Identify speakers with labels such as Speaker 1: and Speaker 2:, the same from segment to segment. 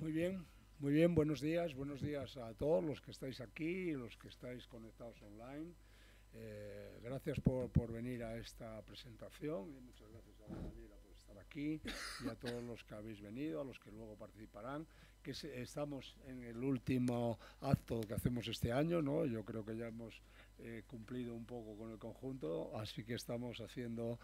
Speaker 1: Muy bien, buenos días a todos los que estáis aquí y los que estáis conectados online. Gracias por venir a esta presentación y muchas gracias a Daniela por estar aquí y a todos los que habéis venido, a los que luego participarán. Estamos en el último acto que hacemos este año, ¿no? Yo creo que ya hemos cumplido un poco con el conjunto, así que estamos haciendo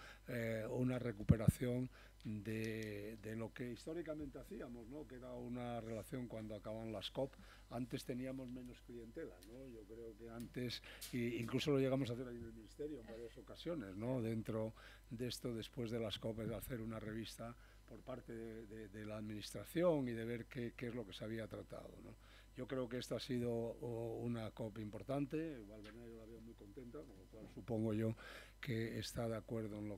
Speaker 1: una recuperación de lo que históricamente hacíamos, ¿no? Que era una relación cuando acaban las COP. Antes teníamos menos clientela, ¿no? Yo creo que antes, incluso lo llegamos a hacer ahí en el Ministerio en varias ocasiones, ¿no? Dentro de esto, después de las COP, de hacer una revista por parte de la administración y de ver qué es lo que se había tratado, ¿no? Yo creo que esta ha sido una COP importante. Valvanera yo la veo muy contenta, con lo cual supongo yo que está de acuerdo en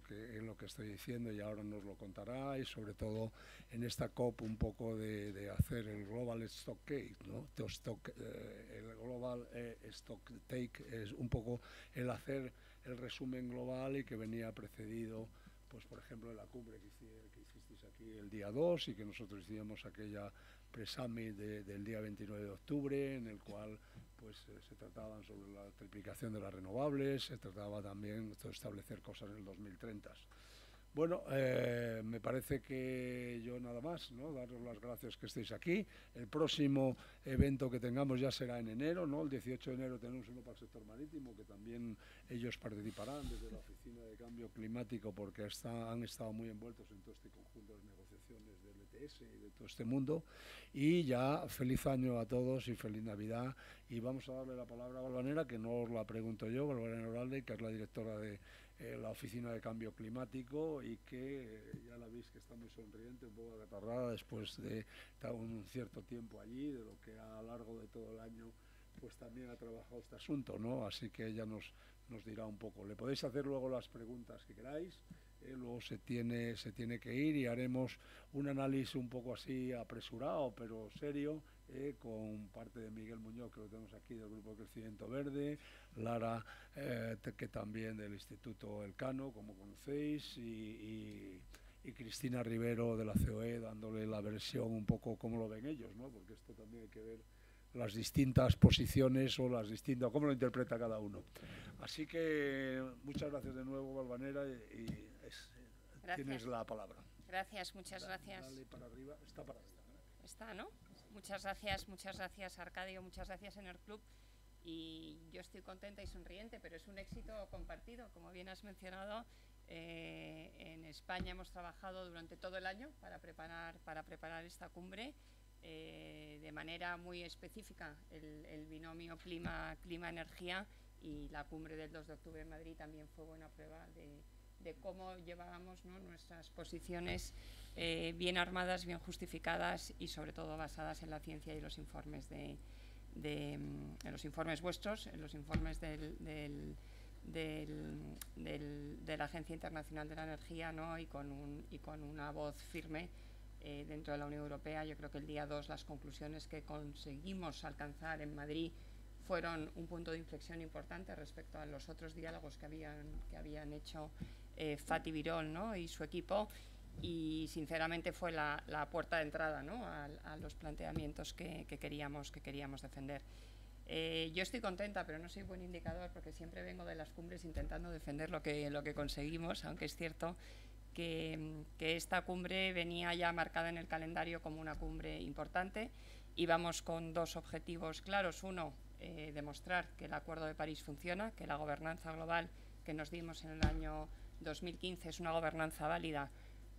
Speaker 1: lo que estoy diciendo y ahora nos lo contará, y sobre todo en esta COP un poco de hacer el Global Stock Take, ¿no? El Global Stock Take es un poco el hacer el resumen global y que venía precedido, pues por ejemplo, de la cumbre que hicisteis aquí el día 2 y que nosotros hicimos aquella pre-summit del día 29 de octubre, en el cual pues se trataban sobre la triplicación de las renovables, se trataba también de establecer cosas en el 2030. Bueno, me parece que yo nada más, ¿no? Daros las gracias que estéis aquí. El próximo evento que tengamos ya será en enero, ¿no? El 18 de enero tenemos uno para el sector marítimo, que también ellos participarán desde la Oficina de Cambio Climático, porque han estado muy envueltos en todo este conjunto de negociaciones del ETS y de todo este mundo. Y ya, feliz año a todos y feliz Navidad. Y vamos a darle la palabra a Valvanera, que no os la pregunto yo, Valvanera Oralde, que es la directora de la Oficina de Cambio Climático, y que ya la veis que está muy sonriente, un poco acatarrada después de estar un cierto tiempo allí, de lo que a lo largo de todo el año pues también ha trabajado este asunto, ¿no? Así que ella nos dirá un poco. Le podéis hacer luego las preguntas que queráis, luego se tiene que ir y haremos un análisis un poco así apresurado pero serio, con parte de Miguel Muñoz, que lo tenemos aquí, del Grupo de Crecimiento Verde, Lara, que también del Instituto Elcano, como conocéis, y Cristina Rivero de la COE, dándole la versión un poco como lo ven ellos, ¿no? Porque esto también hay que ver las distintas posiciones o las distintas, cómo lo interpreta cada uno. Así que muchas gracias de nuevo, Valvanera, y tienes la palabra.
Speaker 2: Gracias, muchas gracias.
Speaker 1: Dale para arriba, está para arriba.
Speaker 2: Está, ¿no? Muchas gracias Arcadio, muchas gracias Enerclub. Y yo estoy contenta y sonriente, pero es un éxito compartido. Como bien has mencionado, en España hemos trabajado durante todo el año para preparar esta cumbre. De manera muy específica el binomio clima-energía, y la cumbre del 2 de octubre en Madrid también fue buena prueba de cómo llevábamos, ¿no?, nuestras posiciones bien armadas, bien justificadas y sobre todo basadas en la ciencia y los informes en los informes vuestros, en los informes de la Agencia Internacional de la Energía, ¿no?, y con una voz firme dentro de la Unión Europea. Yo creo que el día 2 las conclusiones que conseguimos alcanzar en Madrid fueron un punto de inflexión importante respecto a los otros diálogos que habían hecho Fatih Birol, ¿no?, y su equipo, y sinceramente fue la puerta de entrada, ¿no?, a los planteamientos que queríamos defender. Yo estoy contenta, pero no soy buen indicador, porque siempre vengo de las cumbres intentando defender lo que conseguimos, aunque es cierto que esta cumbre venía ya marcada en el calendario como una cumbre importante, y vamos con dos objetivos claros. Uno, demostrar que el Acuerdo de París funciona, que la gobernanza global que nos dimos en el año 2015 es una gobernanza válida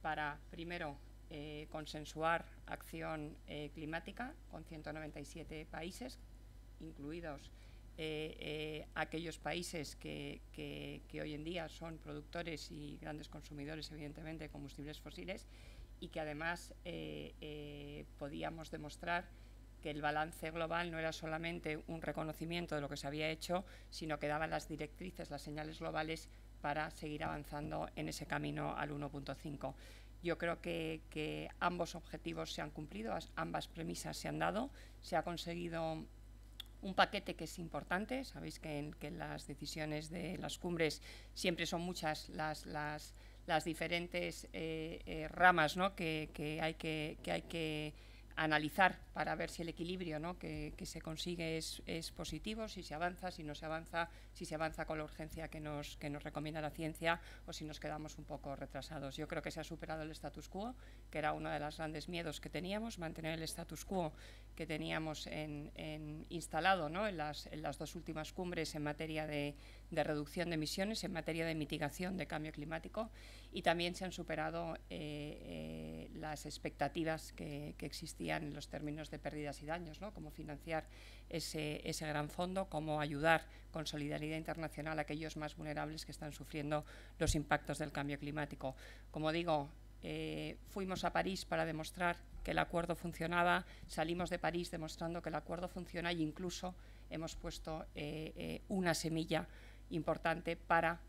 Speaker 2: para, primero, consensuar acción climática con 197 países, incluidos aquellos países que hoy en día son productores y grandes consumidores, evidentemente, de combustibles fósiles, y que además podíamos demostrar que el balance global no era solamente un reconocimiento de lo que se había hecho, sino que daba las directrices, las señales globales para seguir avanzando en ese camino al 1.5. Yo creo que ambos objetivos se han cumplido, ambas premisas se han dado, se ha conseguido un paquete que es importante. Sabéis que en las decisiones de las cumbres siempre son muchas las diferentes ramas, ¿no?, que hay que analizar para ver si el equilibrio, ¿no?, que se consigue es positivo, si se avanza, si no se avanza, si se avanza con la urgencia que nos recomienda la ciencia o si nos quedamos un poco retrasados. Yo creo que se ha superado el status quo, que era uno de los grandes miedos que teníamos, mantener el status quo que teníamos instalado, ¿no?, en las dos últimas cumbres en materia de reducción de emisiones, en materia de mitigación de cambio climático, y también se han superado las expectativas que existían en los términos de pérdidas y daños, ¿no?, cómo financiar ese gran fondo, cómo ayudar con solidaridad internacional a aquellos más vulnerables que están sufriendo los impactos del cambio climático. Como digo, fuimos a París para demostrar que el acuerdo funcionaba, salimos de París demostrando que el acuerdo funciona e incluso hemos puesto una semilla importante para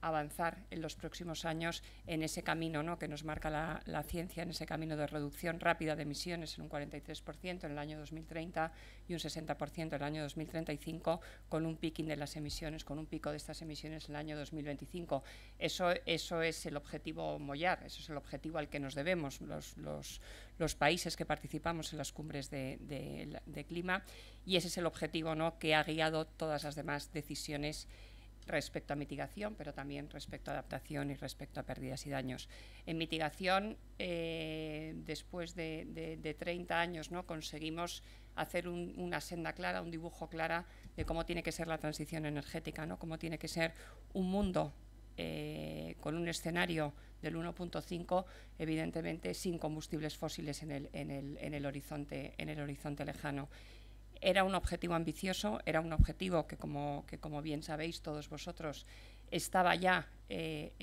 Speaker 2: avanzar en los próximos años en ese camino, ¿no?, que nos marca la ciencia, en ese camino de reducción rápida de emisiones en un 43% en el año 2030 y un 60% en el año 2035, con un picking de las emisiones, con un pico de estas emisiones en el año 2025. Eso es el objetivo mollar, eso es el objetivo al que nos debemos los países que participamos en las cumbres de clima, y ese es el objetivo, ¿no?, que ha guiado todas las demás decisiones respecto a mitigación, pero también respecto a adaptación y respecto a pérdidas y daños. En mitigación, después de 30 años, ¿no?, conseguimos hacer una senda clara, un dibujo clara de cómo tiene que ser la transición energética, ¿no?, cómo tiene que ser un mundo con un escenario del 1.5, evidentemente sin combustibles fósiles en el horizonte lejano. Era un objetivo ambicioso, era un objetivo que como bien sabéis todos vosotros, estaba ya en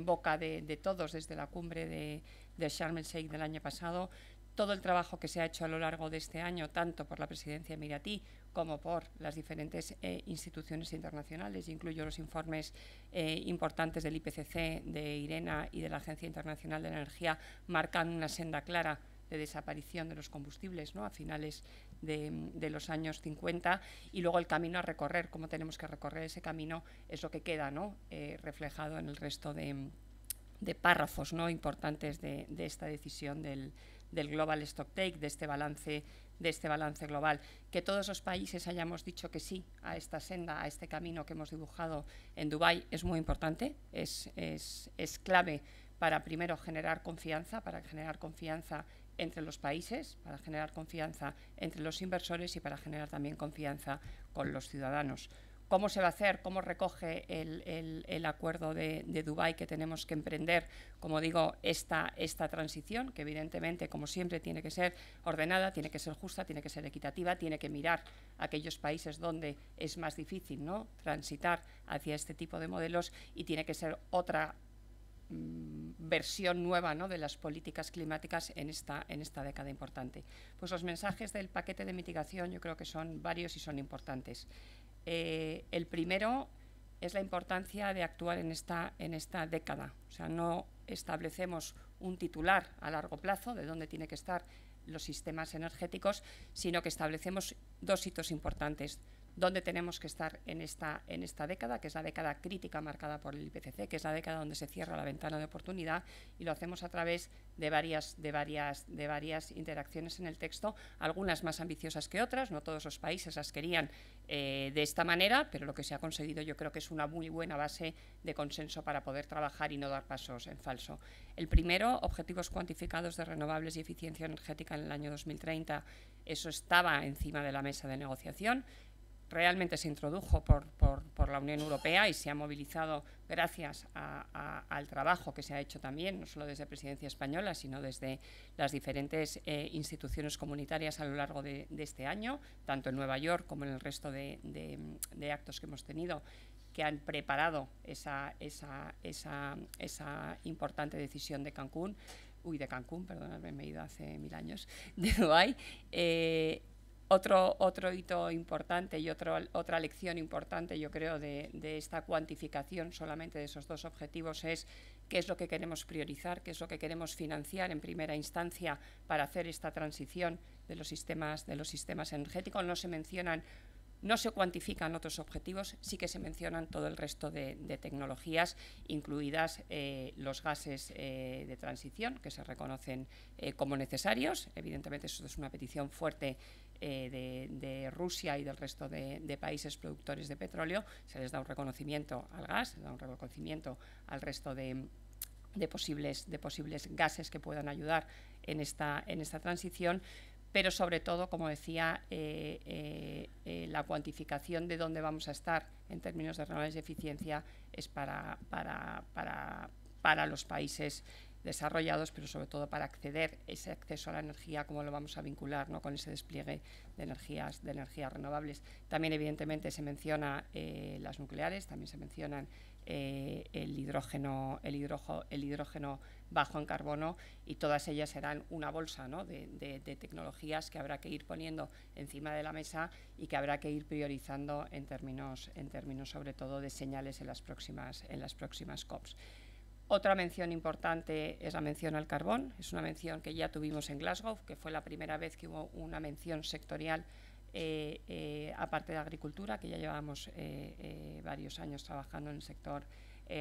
Speaker 2: boca de todos desde la cumbre de Sharm el Sheikh del año pasado. Todo el trabajo que se ha hecho a lo largo de este año, tanto por la presidencia emiratí como por las diferentes instituciones internacionales, incluyo los informes importantes del IPCC, de IRENA y de la Agencia Internacional de la Energía, marcan una senda clara de desaparición de los combustibles, ¿no?, a finales de los años 50, y luego el camino a recorrer, cómo tenemos que recorrer ese camino, es lo que queda, ¿no?, reflejado en el resto de párrafos, ¿no?, importantes de esta decisión del Global Stocktake, de este balance global. Que todos los países hayamos dicho que sí a esta senda, a este camino que hemos dibujado en Dubái, es muy importante, es clave para primero generar confianza, entre los países, para generar confianza entre los inversores y para generar también confianza con los ciudadanos. ¿Cómo se va a hacer? ¿Cómo recoge el acuerdo de Dubái que tenemos que emprender, como digo, esta transición, que evidentemente, como siempre, tiene que ser ordenada, tiene que ser justa, tiene que ser equitativa, tiene que mirar a aquellos países donde es más difícil, ¿no?, transitar hacia este tipo de modelos, y tiene que ser otra versión nueva, ¿no?, de las políticas climáticas en esta década importante. Pues los mensajes del paquete de mitigación yo creo que son varios y son importantes. El primero es la importancia de actuar en esta década. O sea, no establecemos un titular a largo plazo de dónde tienen que estar los sistemas energéticos, sino que establecemos dos hitos importantes. Dónde tenemos que estar en esta década, que es la década crítica marcada por el IPCC, que es la década donde se cierra la ventana de oportunidad, y lo hacemos a través de varias interacciones en el texto, algunas más ambiciosas que otras. No todos los países las querían de esta manera, pero lo que se ha conseguido yo creo que es una muy buena base de consenso para poder trabajar y no dar pasos en falso. El primero, objetivos cuantificados de renovables y eficiencia energética en el año 2030. Eso estaba encima de la mesa de negociación. Realmente se introdujo por la Unión Europea y se ha movilizado gracias al trabajo que se ha hecho también, no solo desde la presidencia española, sino desde las diferentes instituciones comunitarias a lo largo de este año, tanto en Nueva York como en el resto de actos que hemos tenido, que han preparado esa importante decisión de Cancún, perdonadme, me he ido hace 1000 años, de Dubái. Otro hito importante y otra lección importante, yo creo, de esta cuantificación solamente de esos dos objetivos es qué es lo que queremos priorizar, qué es lo que queremos financiar en primera instancia para hacer esta transición de los sistemas energéticos. No se mencionan No se cuantifican otros objetivos, sí que se mencionan todo el resto de tecnologías, incluidas los gases de transición, que se reconocen como necesarios. Evidentemente, eso es una petición fuerte de Rusia y del resto de países productores de petróleo. Se les da un reconocimiento al gas, se da un reconocimiento al resto de posibles gases que puedan ayudar en esta transición. Pero sobre todo, como decía, la cuantificación de dónde vamos a estar en términos de renovables de eficiencia es para los países desarrollados, pero sobre todo para ese acceso a la energía, cómo lo vamos a vincular, ¿no?, con ese despliegue de energías renovables. También, evidentemente, se menciona las nucleares, también se mencionan el hidrógeno bajo en carbono, y todas ellas serán una bolsa, ¿no?, de tecnologías que habrá que ir poniendo encima de la mesa y que habrá que ir priorizando en términos sobre todo de señales en las próximas COPs. Otra mención importante es la mención al carbón. Es una mención que ya tuvimos en Glasgow, que fue la primera vez que hubo una mención sectorial aparte de agricultura, que ya llevamos varios años trabajando en el sector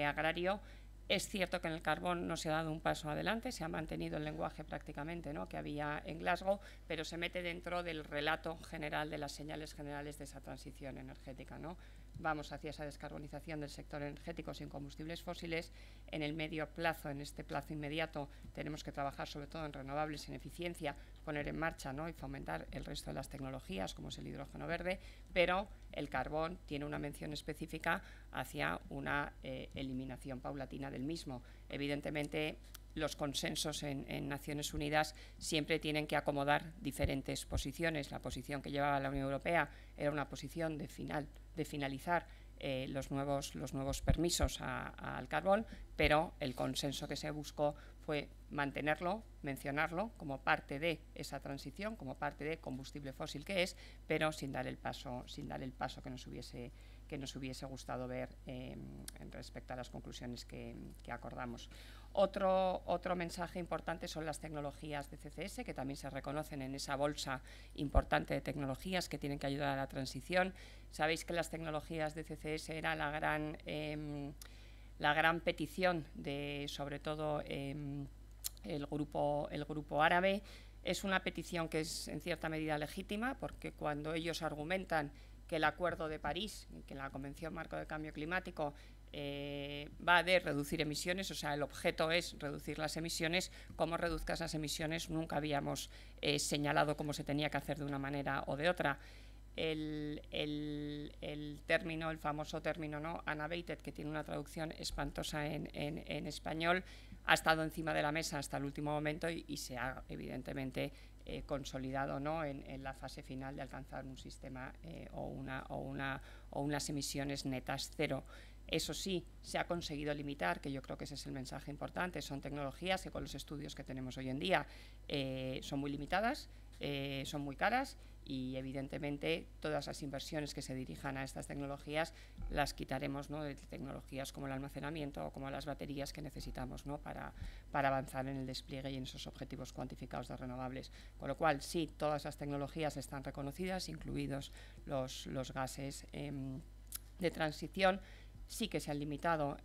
Speaker 2: agrario. Es cierto que en el carbón no se ha dado un paso adelante, se ha mantenido el lenguaje prácticamente, ¿no?, que había en Glasgow, pero se mete dentro del relato general de las señales generales de esa transición energética, ¿no? Vamos hacia esa descarbonización del sector energético sin combustibles fósiles. En el medio plazo, en este plazo inmediato, tenemos que trabajar sobre todo en renovables, en eficiencia, poner en marcha, ¿no?, y fomentar el resto de las tecnologías, como es el hidrógeno verde, pero el carbón tiene una mención específica hacia una eliminación paulatina del mismo. Evidentemente, los consensos en Naciones Unidas siempre tienen que acomodar diferentes posiciones. La posición que llevaba la Unión Europea era una posición de finalizar los nuevos permisos al carbón, pero el consenso que se buscó fue mantenerlo, mencionarlo como parte de esa transición, como parte de combustible fósil que es, pero sin dar el paso que nos hubiese gustado ver respecto a las conclusiones que acordamos. Otro mensaje importante son las tecnologías de CCS, que también se reconocen en esa bolsa importante de tecnologías que tienen que ayudar a la transición. Sabéis que las tecnologías de CCS era la gran petición de, sobre todo, el grupo árabe. Es una petición que es en cierta medida legítima, porque cuando ellos argumentan que el Acuerdo de París, que la Convención Marco de Cambio Climático va de reducir emisiones, o sea, el objeto es reducir las emisiones. Cómo reduzcas las emisiones nunca habíamos señalado cómo se tenía que hacer de una manera o de otra. El famoso término, ¿no?, unabated, que tiene una traducción espantosa en español, ha estado encima de la mesa hasta el último momento y se ha evidentemente consolidado, ¿no?, en la fase final de alcanzar un sistema o unas emisiones netas cero. Eso sí, se ha conseguido limitar, que yo creo que ese es el mensaje importante. Son tecnologías que con los estudios que tenemos hoy en día son muy limitadas, son muy caras, y evidentemente todas las inversiones que se dirijan a estas tecnologías las quitaremos, ¿no?, de tecnologías como el almacenamiento o como las baterías que necesitamos, ¿no?, para avanzar en el despliegue y en esos objetivos cuantificados de renovables. Con lo cual, sí, todas las tecnologías están reconocidas, incluidos los gases de transición. Sí que se han limitado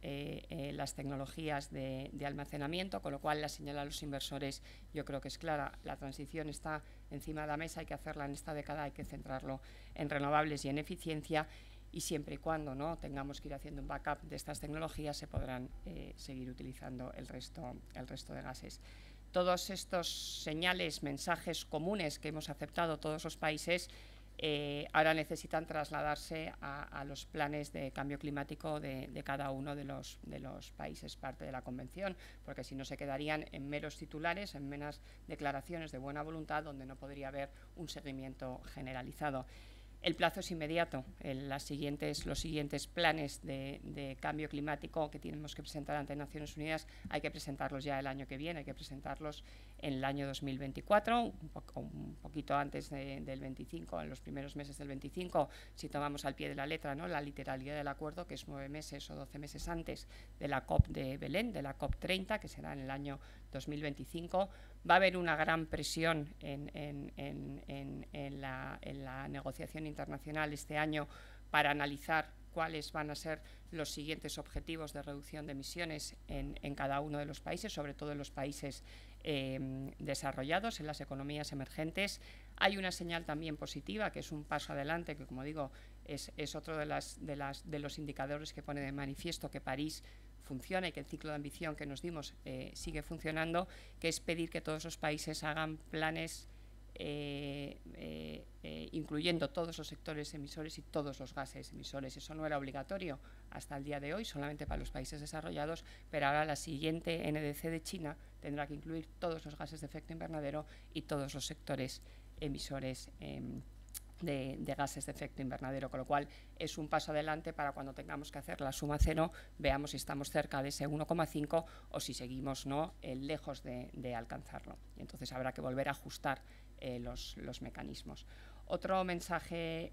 Speaker 2: las tecnologías de almacenamiento, con lo cual la señal a los inversores yo creo que es clara. La transición está encima de la mesa, hay que hacerla en esta década, hay que centrarlo en renovables y en eficiencia, y siempre y cuando no tengamos que ir haciendo un backup de estas tecnologías se podrán seguir utilizando el resto de gases. Todos estos señales, mensajes comunes que hemos aceptado todos los países ahora necesitan trasladarse a los planes de cambio climático de cada uno de los países parte de la Convención, porque si no se quedarían en meros titulares, en meras declaraciones de buena voluntad, donde no podría haber un seguimiento generalizado. El plazo es inmediato. Los siguientes planes de cambio climático que tenemos que presentar ante Naciones Unidas hay que presentarlos ya el año que viene, hay que presentarlos en el año 2024, un poquito antes del 25, en los primeros meses del 25, si tomamos al pie de la letra, ¿no?, la literalidad del acuerdo, que es 9 meses o 12 meses antes de la COP de Belén, de la COP 30, que será en el año 2025, Va a haber una gran presión en la negociación internacional este año para analizar cuáles van a ser los siguientes objetivos de reducción de emisiones en cada uno de los países, sobre todo en los países desarrollados, en las economías emergentes. Hay una señal también positiva, que es un paso adelante, que, como digo, es otro de los indicadores que pone de manifiesto que París funciona y que el ciclo de ambición que nos dimos sigue funcionando, que es pedir que todos los países hagan planes incluyendo todos los sectores emisores y todos los gases emisores. Eso no era obligatorio hasta el día de hoy, solamente para los países desarrollados, pero ahora la siguiente NDC de China tendrá que incluir todos los gases de efecto invernadero y todos los sectores emisores de gases de efecto invernadero, con lo cual es un paso adelante para cuando tengamos que hacer la suma cero, veamos si estamos cerca de ese 1,5 o si seguimos lejos de alcanzarlo. Y entonces habrá que volver a ajustar los mecanismos. Otro mensaje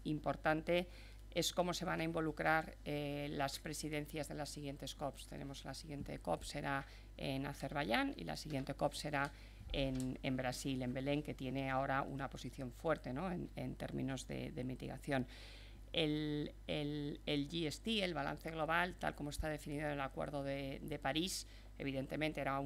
Speaker 2: importante es cómo se van a involucrar las presidencias de las siguientes COPs. Tenemos la siguiente COP será en Azerbaiyán y la siguiente COP será en Brasil, en Belén, que tiene ahora una posición fuerte, ¿no?, en términos de mitigación. El GST, el balance global, tal como está definido en el Acuerdo de París, evidentemente era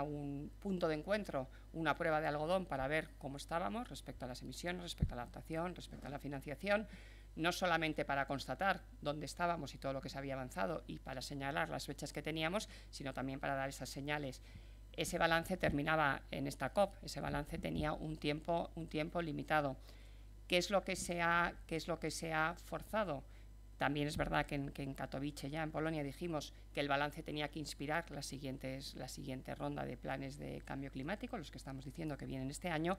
Speaker 2: un punto de encuentro, una prueba de algodón para ver cómo estábamos respecto a las emisiones, respecto a la adaptación, respecto a la financiación, no solamente para constatar dónde estábamos y todo lo que se había avanzado y para señalar las fechas que teníamos, sino también para dar esas señales. Ese balance terminaba en esta COP, ese balance tenía un tiempo limitado. ¿Qué es lo que se ha forzado? También es verdad que en Katowice, ya en Polonia, dijimos que el balance tenía que inspirar la siguiente ronda de planes de cambio climático, los que estamos diciendo que vienen este año,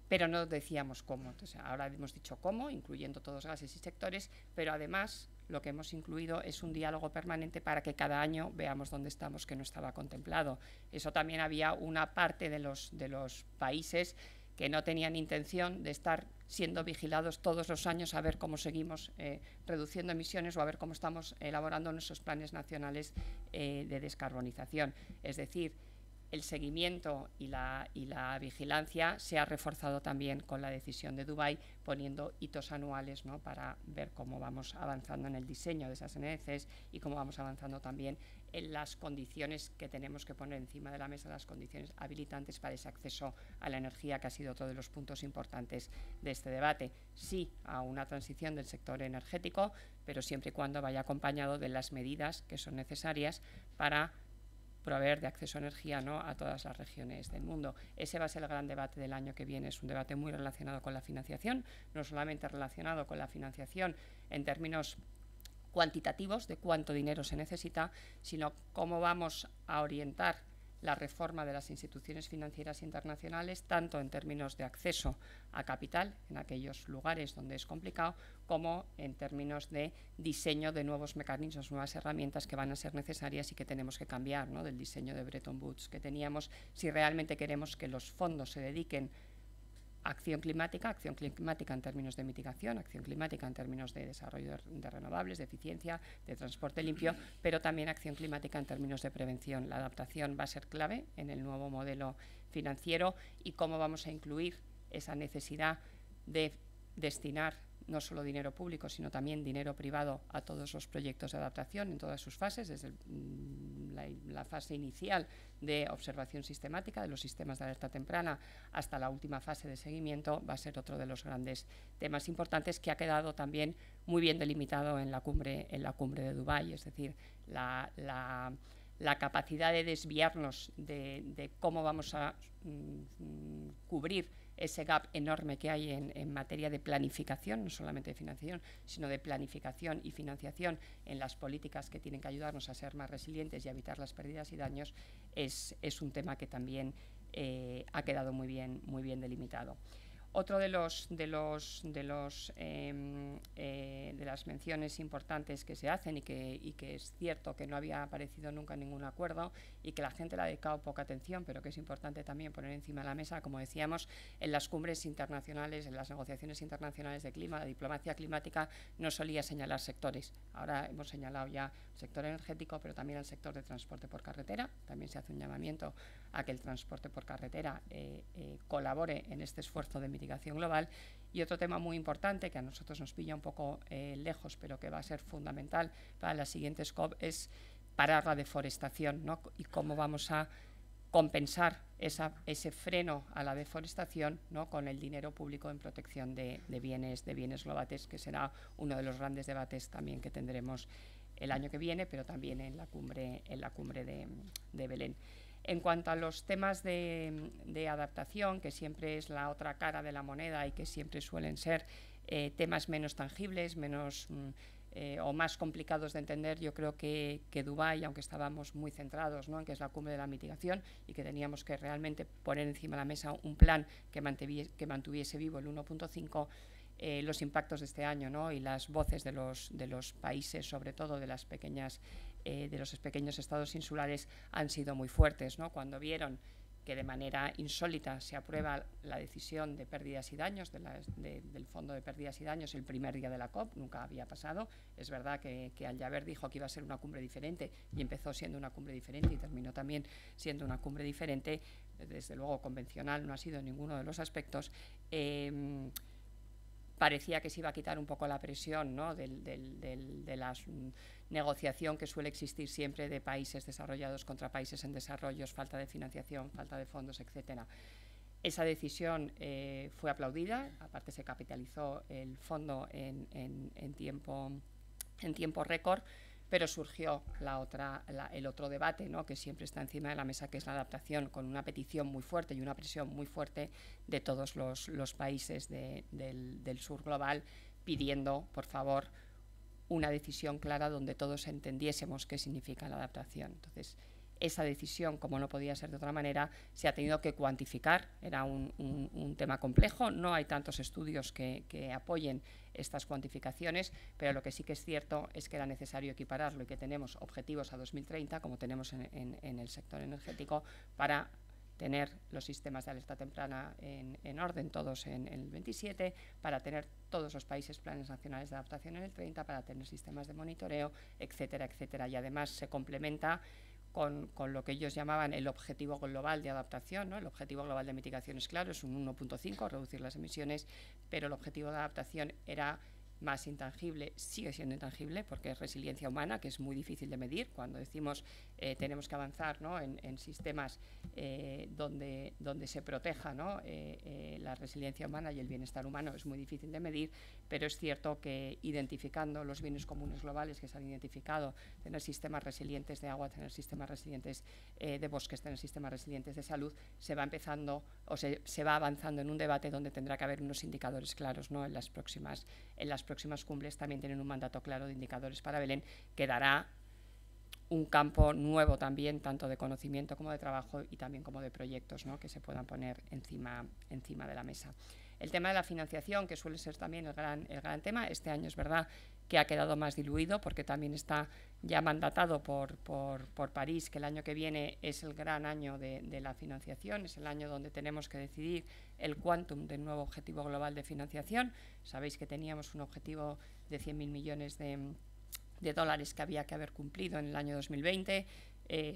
Speaker 2: pero no decíamos cómo. Entonces, ahora hemos dicho cómo, incluyendo todos los gases y sectores, pero además lo que hemos incluido es un diálogo permanente para que cada año veamos dónde estamos, que no estaba contemplado. Eso también había una parte de los países que no tenían intención de estar siendo vigilados todos los años a ver cómo seguimos reduciendo emisiones o a ver cómo estamos elaborando nuestros planes nacionales de descarbonización. Es decir, el seguimiento y la vigilancia se ha reforzado también con la decisión de Dubái, poniendo hitos anuales, ¿no?, para ver cómo vamos avanzando en el diseño de esas NDCs y cómo vamos avanzando también en las condiciones que tenemos que poner encima de la mesa, las condiciones habilitantes para ese acceso a la energía, que ha sido otro de los puntos importantes de este debate. Sí a una transición del sector energético, pero siempre y cuando vaya acompañado de las medidas que son necesarias para proveer de acceso a energía, ¿no?, a todas las regiones del mundo. Ese va a ser el gran debate del año que viene. Es un debate muy relacionado con la financiación, no solamente relacionado con la financiación en términos cuantitativos de cuánto dinero se necesita, sino cómo vamos a orientar la reforma de las instituciones financieras internacionales, tanto en términos de acceso a capital en aquellos lugares donde es complicado, como en términos de diseño de nuevos mecanismos, nuevas herramientas que van a ser necesarias y que tenemos que cambiar, ¿no?, del diseño de Bretton Woods que teníamos, si realmente queremos que los fondos se dediquen a acción climática en términos de mitigación, acción climática en términos de desarrollo de renovables, de eficiencia, de transporte limpio, pero también acción climática en términos de prevención. La adaptación va a ser clave en el nuevo modelo financiero y cómo vamos a incluir esa necesidad de destinar no solo dinero público, sino también dinero privado a todos los proyectos de adaptación en todas sus fases, desde la fase inicial de observación sistemática de los sistemas de alerta temprana hasta la última fase de seguimiento. Va a ser otro de los grandes temas importantes que ha quedado también muy bien delimitado en la cumbre de Dubái, es decir, la capacidad de desviarnos de cómo vamos a cubrir ese gap enorme que hay en materia de planificación, no solamente de financiación, sino de planificación y financiación en las políticas que tienen que ayudarnos a ser más resilientes y a evitar las pérdidas y daños, es un tema que también ha quedado muy bien delimitado. Otro de las menciones importantes que se hacen y que es cierto que no había aparecido nunca en ningún acuerdo y que la gente le ha dedicado poca atención, pero que es importante también poner encima de la mesa, como decíamos, en las cumbres internacionales, en las negociaciones internacionales de clima, la diplomacia climática no solía señalar sectores. Ahora hemos señalado ya el sector energético, pero también el sector de transporte por carretera. También se hace un llamamiento a que el transporte por carretera colabore en este esfuerzo de mitigación global. Y otro tema muy importante, que a nosotros nos pilla un poco lejos, pero que va a ser fundamental para las siguientes COP, es parar la deforestación, ¿no? Y cómo vamos a compensar ese freno a la deforestación, ¿no? Con el dinero público en protección de bienes globales, que será uno de los grandes debates también que tendremos el año que viene, pero también en la cumbre de Belén. En cuanto a los temas de adaptación, que siempre es la otra cara de la moneda y que siempre suelen ser temas menos tangibles, o más complicados de entender, yo creo que Dubái, aunque estábamos muy centrados, ¿no?, en que es la cumbre de la mitigación y que teníamos que realmente poner encima de la mesa un plan que mantuviese vivo el 1.5, los impactos de este año, ¿no?, y las voces de los países, sobre todo de los pequeños estados insulares, han sido muy fuertes, ¿no? Cuando vieron que de manera insólita se aprueba la decisión de pérdidas y daños del Fondo de Pérdidas y Daños el primer día de la COP, nunca había pasado. Es verdad que Al-Jaber dijo que iba a ser una cumbre diferente y empezó siendo una cumbre diferente y terminó también siendo una cumbre diferente. Desde luego convencional no ha sido en ninguno de los aspectos. Parecía que se iba a quitar un poco la presión, ¿no?, de la negociación que suele existir siempre de países desarrollados contra países en desarrollo, falta de financiación, falta de fondos, etcétera. Esa decisión fue aplaudida, aparte se capitalizó el fondo en tiempo récord, pero surgió el otro debate, ¿no?, que siempre está encima de la mesa, que es la adaptación, con una petición muy fuerte y una presión muy fuerte de todos los países del sur global, pidiendo, por favor, una decisión clara donde todos entendiésemos qué significa la adaptación. Entonces, esa decisión, como no podía ser de otra manera, se ha tenido que cuantificar. Era un tema complejo, no hay tantos estudios que apoyen estas cuantificaciones, pero lo que sí que es cierto es que era necesario equipararlo y que tenemos objetivos a 2030, como tenemos en el sector energético, para tener los sistemas de alerta temprana en orden, todos en el 27, para tener todos los países planes nacionales de adaptación en el 30, para tener sistemas de monitoreo, etcétera, etcétera. Y además se complementa con lo que ellos llamaban el objetivo global de adaptación, ¿no? El objetivo global de mitigación es claro, es un 1.5, reducir las emisiones, pero el objetivo de adaptación era más intangible, sigue siendo intangible porque es resiliencia humana, que es muy difícil de medir. Cuando decimos tenemos que avanzar, ¿no?, en sistemas donde se proteja, ¿no?, la resiliencia humana y el bienestar humano, es muy difícil de medir, pero es cierto que identificando los bienes comunes globales que se han identificado, tener sistemas resilientes de agua, tener sistemas resilientes de bosques, tener sistemas resilientes de salud, se va empezando o se va avanzando en un debate donde tendrá que haber unos indicadores claros, ¿no?, en las próximas cumbres también tienen un mandato claro de indicadores para Belén, que dará un campo nuevo también, tanto de conocimiento como de trabajo y también como de proyectos, ¿no?, que se puedan poner encima de la mesa. El tema de la financiación, que suele ser también el gran tema, este año es verdad que ha quedado más diluido porque también está ya mandatado por París, que el año que viene es el gran año de la financiación, es el año donde tenemos que decidir el quantum del nuevo objetivo global de financiación. Sabéis que teníamos un objetivo de 100.000 millones de dólares que había que haber cumplido en el año 2020.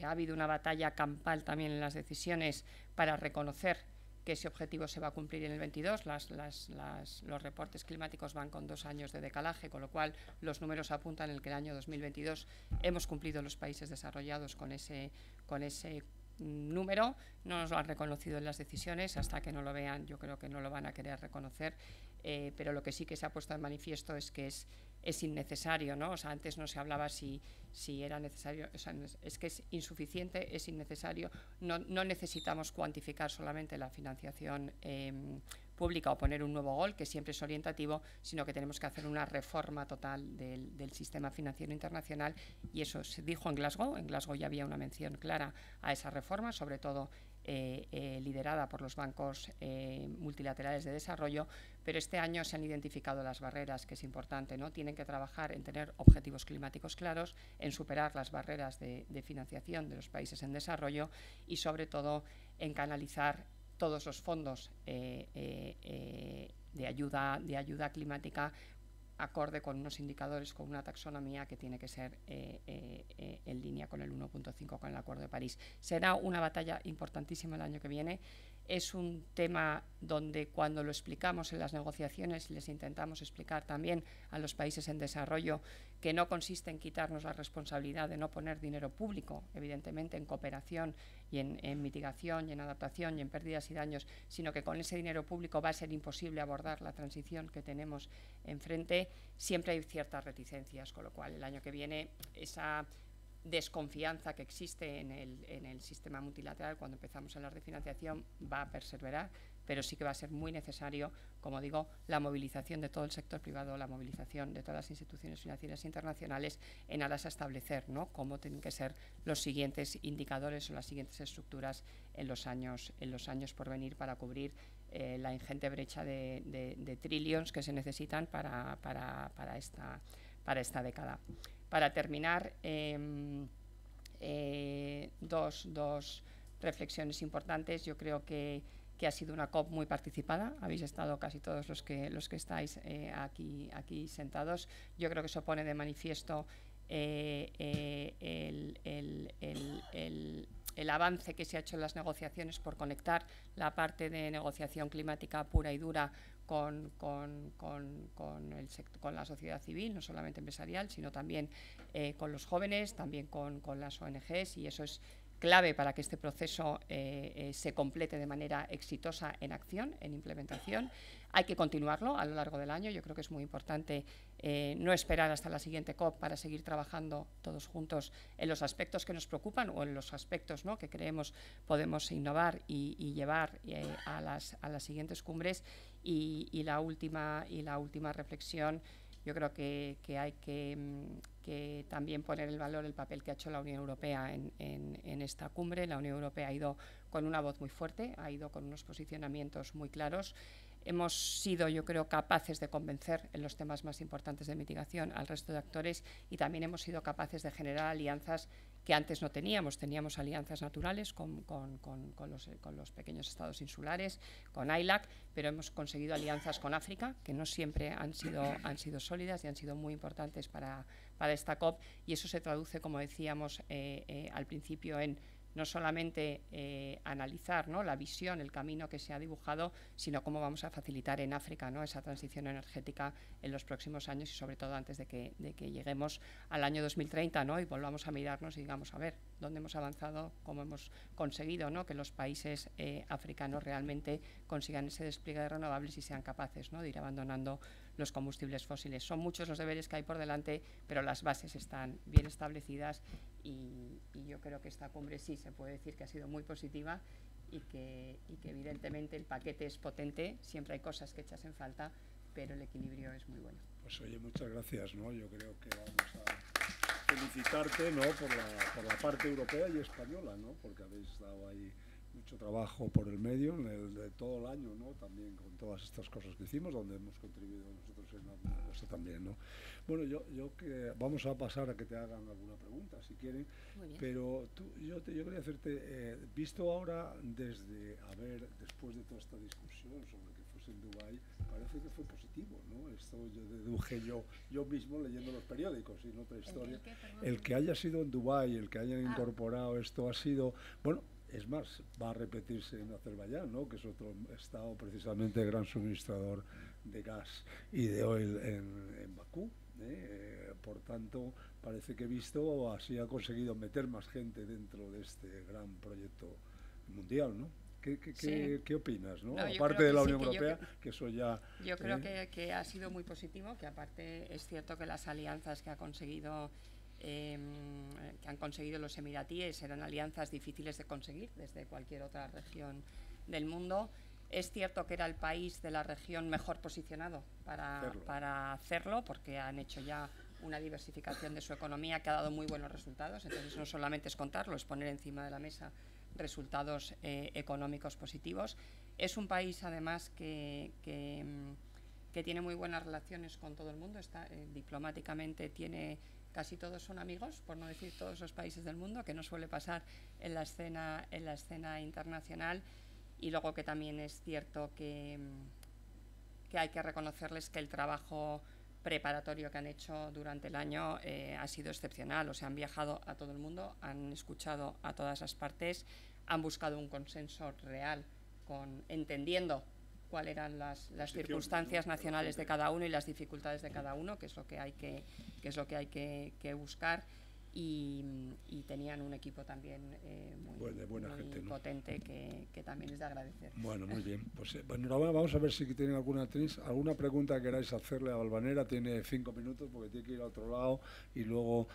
Speaker 2: Ha habido una batalla campal también en las decisiones para reconocer que ese objetivo se va a cumplir en el 22. Los reportes climáticos van con 2 años de decalaje, con lo cual los números apuntan en que el año 2022 hemos cumplido los países desarrollados con ese número. No nos lo han reconocido en las decisiones, hasta que no lo vean yo creo que no lo van a querer reconocer, pero lo que sí que se ha puesto de manifiesto es que es innecesario, ¿no? O sea, antes no se hablaba si era necesario, o sea, es que es insuficiente, es innecesario, no necesitamos cuantificar solamente la financiación pública o poner un nuevo gol, que siempre es orientativo, sino que tenemos que hacer una reforma total del sistema financiero internacional, y eso se dijo en Glasgow. En Glasgow ya había una mención clara a esa reforma, sobre todo liderada por los bancos multilaterales de desarrollo, pero este año se han identificado las barreras, que es importante, ¿no? Tienen que trabajar en tener objetivos climáticos claros, en superar las barreras de financiación de los países en desarrollo y, sobre todo, en canalizar todos los fondos de ayuda climática acorde con unos indicadores, con una taxonomía que tiene que ser en línea con el 1.5, con el Acuerdo de París. Será una batalla importantísima el año que viene. Es un tema donde, cuando lo explicamos en las negociaciones, les intentamos explicar también a los países en desarrollo que no consiste en quitarnos la responsabilidad de no poner dinero público, evidentemente en cooperación y en mitigación y en adaptación y en pérdidas y daños, sino que con ese dinero público va a ser imposible abordar la transición que tenemos enfrente. Siempre hay ciertas reticencias, con lo cual el año que viene esa desconfianza que existe en el sistema multilateral cuando empezamos a hablar de financiación va a perseverar, pero sí que va a ser muy necesario, como digo, la movilización de todo el sector privado, la movilización de todas las instituciones financieras internacionales en aras a establecer, ¿no?, cómo tienen que ser los siguientes indicadores o las siguientes estructuras en los años por venir para cubrir la ingente brecha de trillions que se necesitan para esta década. Para terminar, dos reflexiones importantes. Yo creo que ha sido una COP muy participada. Habéis estado casi todos los que estáis aquí sentados. Yo creo que eso pone de manifiesto el avance que se ha hecho en las negociaciones por conectar la parte de negociación climática pura y dura con la sociedad civil, no solamente empresarial, sino también con los jóvenes, también con las ONGs, y eso es clave para que este proceso se complete de manera exitosa en acción, en implementación. Hay que continuarlo a lo largo del año. Yo creo que es muy importante no esperar hasta la siguiente COP para seguir trabajando todos juntos en los aspectos que nos preocupan o en los aspectos, ¿no?, que creemos podemos innovar y llevar a las siguientes cumbres. Y la última reflexión, yo creo que hay que también poner en valor el papel que ha hecho la Unión Europea en esta cumbre. La Unión Europea ha ido con una voz muy fuerte, ha ido con unos posicionamientos muy claros. Hemos sido, yo creo, capaces de convencer en los temas más importantes de mitigación al resto de actores, y también hemos sido capaces de generar alianzas que antes no teníamos. Teníamos alianzas naturales con los pequeños estados insulares, con ILAC, pero hemos conseguido alianzas con África, que no siempre han sido sólidas y han sido muy importantes para esta COP, y eso se traduce, como decíamos al principio, en no solamente analizar, ¿no?, la visión, el camino que se ha dibujado, sino cómo vamos a facilitar en África, ¿no?, esa transición energética en los próximos años, y sobre todo antes de que lleguemos al año 2030, ¿no?, y volvamos a mirarnos y digamos, a ver, dónde hemos avanzado, cómo hemos conseguido, ¿no?, que los países africanos realmente consigan ese despliegue de renovables y sean capaces, ¿no?, de ir abandonando los combustibles fósiles. Son muchos los deberes que hay por delante, pero las bases están bien establecidas, y yo creo que esta cumbre sí se puede decir que ha sido muy positiva, y que evidentemente el paquete es potente. Siempre hay cosas que echas en falta, pero el equilibrio es muy bueno.
Speaker 1: Pues oye, muchas gracias, ¿no? Yo creo que vamos a felicitarte, ¿no?, por la parte europea y española, ¿no?, porque habéis dado ahí mucho trabajo por el medio de todo el año, ¿no?, también con todas estas cosas que hicimos, donde hemos contribuido nosotros en alguna cosa también, ¿no? Bueno, yo que vamos a pasar a que te hagan alguna pregunta, si quieren, pero yo quería hacerte, visto ahora después de toda esta discusión sobre que fuese en Dubái, parece que fue positivo, ¿no? Esto yo deduje yo mismo leyendo los periódicos y en otra historia. El que haya sido en Dubái, el que hayan incorporado esto ha sido, bueno, es más, va a repetirse en Azerbaiyán, ¿no?, que es otro estado precisamente gran suministrador de gas y de oil en Bakú. Por tanto, parece que visto así ha conseguido meter más gente dentro de este gran proyecto mundial, ¿no? ¿Qué opinas, ¿no? Aparte de la Unión Europea, que eso ya...
Speaker 2: Yo creo que ha sido muy positivo, que aparte es cierto que las alianzas que han conseguido los emiratíes eran alianzas difíciles de conseguir desde cualquier otra región del mundo. Es cierto que era el país de la región mejor posicionado para hacerlo, porque han hecho ya una diversificación de su economía que ha dado muy buenos resultados. Entonces no solamente es contarlo, es poner encima de la mesa resultados económicos positivos. Es un país, además, que tiene muy buenas relaciones con todo el mundo. Diplomáticamente casi todos son amigos, por no decir todos los países del mundo, que no suele pasar en la escena internacional. Y luego que también es cierto que hay que reconocerles que el trabajo preparatorio que han hecho durante el año ha sido excepcional. O sea, han viajado a todo el mundo, han escuchado a todas las partes, han buscado un consenso real, entendiendo cuáles eran las circunstancias nacionales de cada uno y las dificultades de cada uno, que es lo que hay que buscar. Y tenían un equipo también muy
Speaker 1: gente, ¿no?
Speaker 2: potente que también es de agradecer.
Speaker 1: Bueno, muy bien. Pues bueno, vamos a ver si tienen alguna pregunta que queráis hacerle a Valvanera. Tiene 5 minutos porque tiene que ir a otro lado y luego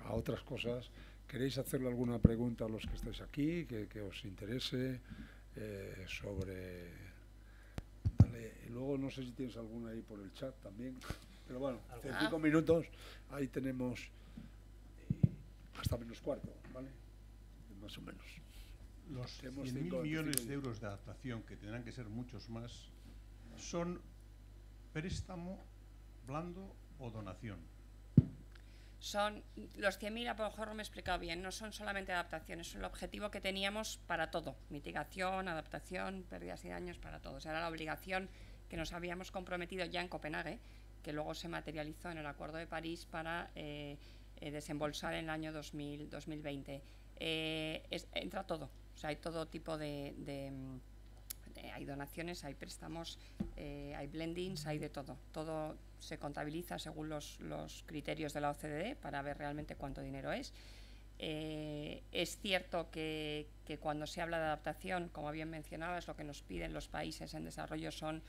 Speaker 1: a otras cosas. ¿Queréis hacerle alguna pregunta a los que estáis aquí que os interese sobre... Vale, y luego no sé si tienes alguna ahí por el chat también. Pero bueno, hace 5 minutos ahí tenemos... hasta menos cuarto, ¿vale? Más o menos.
Speaker 3: Los 100.000 millones de euros de adaptación, que tendrán que ser muchos más, ¿son préstamo blando o donación?
Speaker 2: Son los 100.000, a lo mejor no me he explicado bien, no son solamente adaptaciones, son el objetivo que teníamos para todo: mitigación, adaptación, pérdidas y daños, para todo. O sea, era la obligación que nos habíamos comprometido ya en Copenhague, que luego se materializó en el Acuerdo de París para desembolsar en el año 2020. Entra todo, o sea, hay todo tipo hay donaciones, hay préstamos, hay blendings, hay de todo. Todo se contabiliza según los criterios de la OCDE para ver realmente cuánto dinero es. Es cierto que cuando se habla de adaptación, como bien mencionabas, lo que nos piden los países en desarrollo son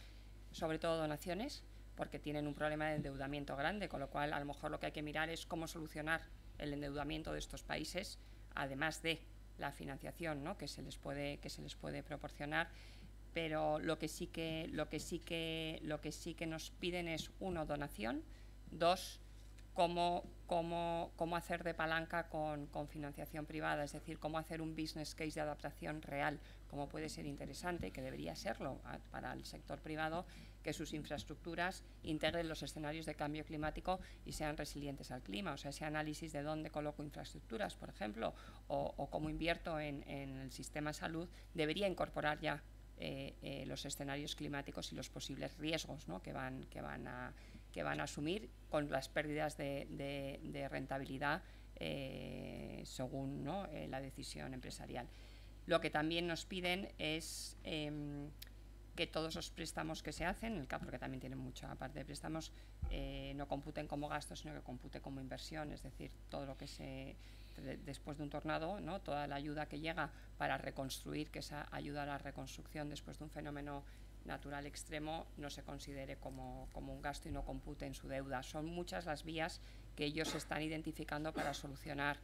Speaker 2: sobre todo donaciones, porque tienen un problema de endeudamiento grande, con lo cual a lo mejor lo que hay que mirar es cómo solucionar el endeudamiento de estos países, además de la financiación, ¿no?, que se les puede proporcionar. Pero lo que sí que nos piden es, 1, donación; 2, cómo hacer de palanca con financiación privada, es decir, cómo hacer un business case de adaptación real, como puede ser interesante, que debería serlo para el sector privado, que sus infraestructuras integren los escenarios de cambio climático y sean resilientes al clima. O sea, ese análisis de dónde coloco infraestructuras, por ejemplo, o cómo invierto en el sistema salud, debería incorporar ya los escenarios climáticos y los posibles riesgos, ¿no?, que van a asumir con las pérdidas de rentabilidad según, ¿no?, la decisión empresarial. Lo que también nos piden es que todos los préstamos que se hacen, el CAP, porque también tienen mucha parte de préstamos, no computen como gastos, sino que compute como inversión, es decir, todo lo que después de un tornado, ¿no?, toda la ayuda que llega para reconstruir, que es ayuda a la reconstrucción después de un fenómeno natural extremo, no se considere como un gasto y no compute en su deuda. Son muchas las vías que ellos están identificando para solucionar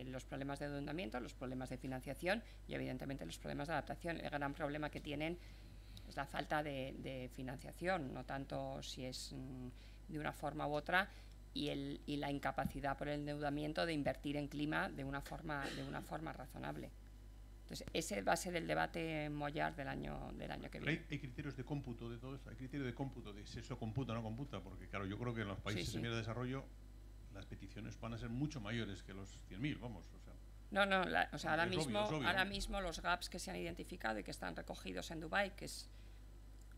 Speaker 2: los problemas de endeudamiento, los problemas de financiación y evidentemente los problemas de adaptación. El gran problema que tienen es la falta de financiación, no tanto si es de una forma u otra, y la incapacidad por el endeudamiento de invertir en clima de una forma razonable. Entonces, ese va a ser el debate mollar del año que viene.
Speaker 3: ¿Hay criterios de cómputo de todo eso? ¿Hay criterio de cómputo de si eso computa o no computa? Porque claro, yo creo que en los países en vías de desarrollo las peticiones van a ser mucho mayores que los 100.000, vamos. O sea,
Speaker 2: o sea, ahora mismo los gaps que se han identificado y que están recogidos en Dubái, que es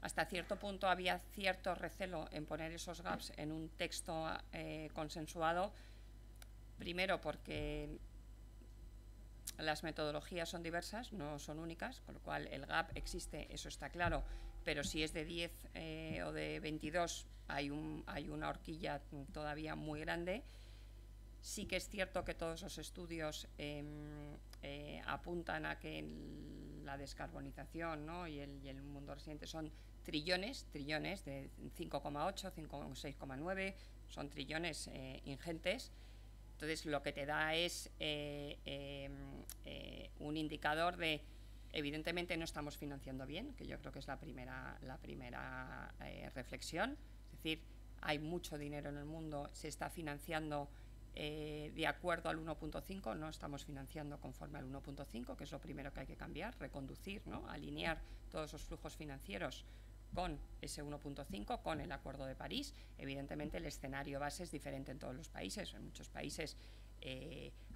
Speaker 2: hasta cierto punto había cierto recelo en poner esos gaps en un texto consensuado, primero porque las metodologías son diversas, no son únicas, con lo cual el gap existe, eso está claro, pero si es de 10 o de 22 hay una horquilla todavía muy grande. Sí que es cierto que todos los estudios apuntan a que la descarbonización, ¿no?, y el mundo reciente son trillones de 5,8, 6,9, son trillones ingentes. Entonces lo que te da es un indicador de, evidentemente no estamos financiando bien, que yo creo que es la primera reflexión. Es decir, hay mucho dinero en el mundo, se está financiando de acuerdo al 1.5, no estamos financiando conforme al 1.5, que es lo primero que hay que cambiar, reconducir, ¿no? Alinear todos los flujos financieros con ese 1.5, con el Acuerdo de París. Evidentemente el escenario base es diferente en todos los países. En muchos países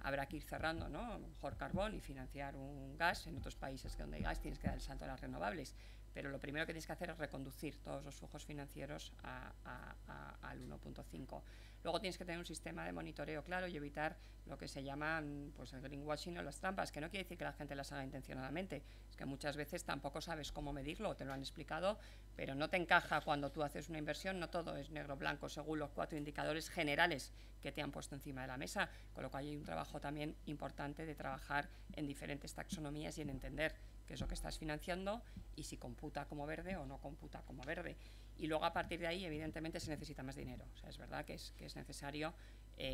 Speaker 2: habrá que ir cerrando, ¿no? A lo mejor carbón y financiar un gas. En otros países que donde hay gas tienes que dar el salto a las renovables. Pero lo primero que tienes que hacer es reconducir todos los flujos financieros al 1.5. Luego tienes que tener un sistema de monitoreo claro y evitar lo que se llama pues, el greenwashing o las trampas, que no quiere decir que la gente las haga intencionadamente, es que muchas veces tampoco sabes cómo medirlo, te lo han explicado, pero no te encaja cuando tú haces una inversión, no todo es negro-blanco según los 4 indicadores generales que te han puesto encima de la mesa, con lo cual hay un trabajo también importante de trabajar en diferentes taxonomías y en entender qué es lo que estás financiando y si computa como verde o no computa como verde. Y luego a partir de ahí evidentemente se necesita más dinero, o sea, es verdad que es necesario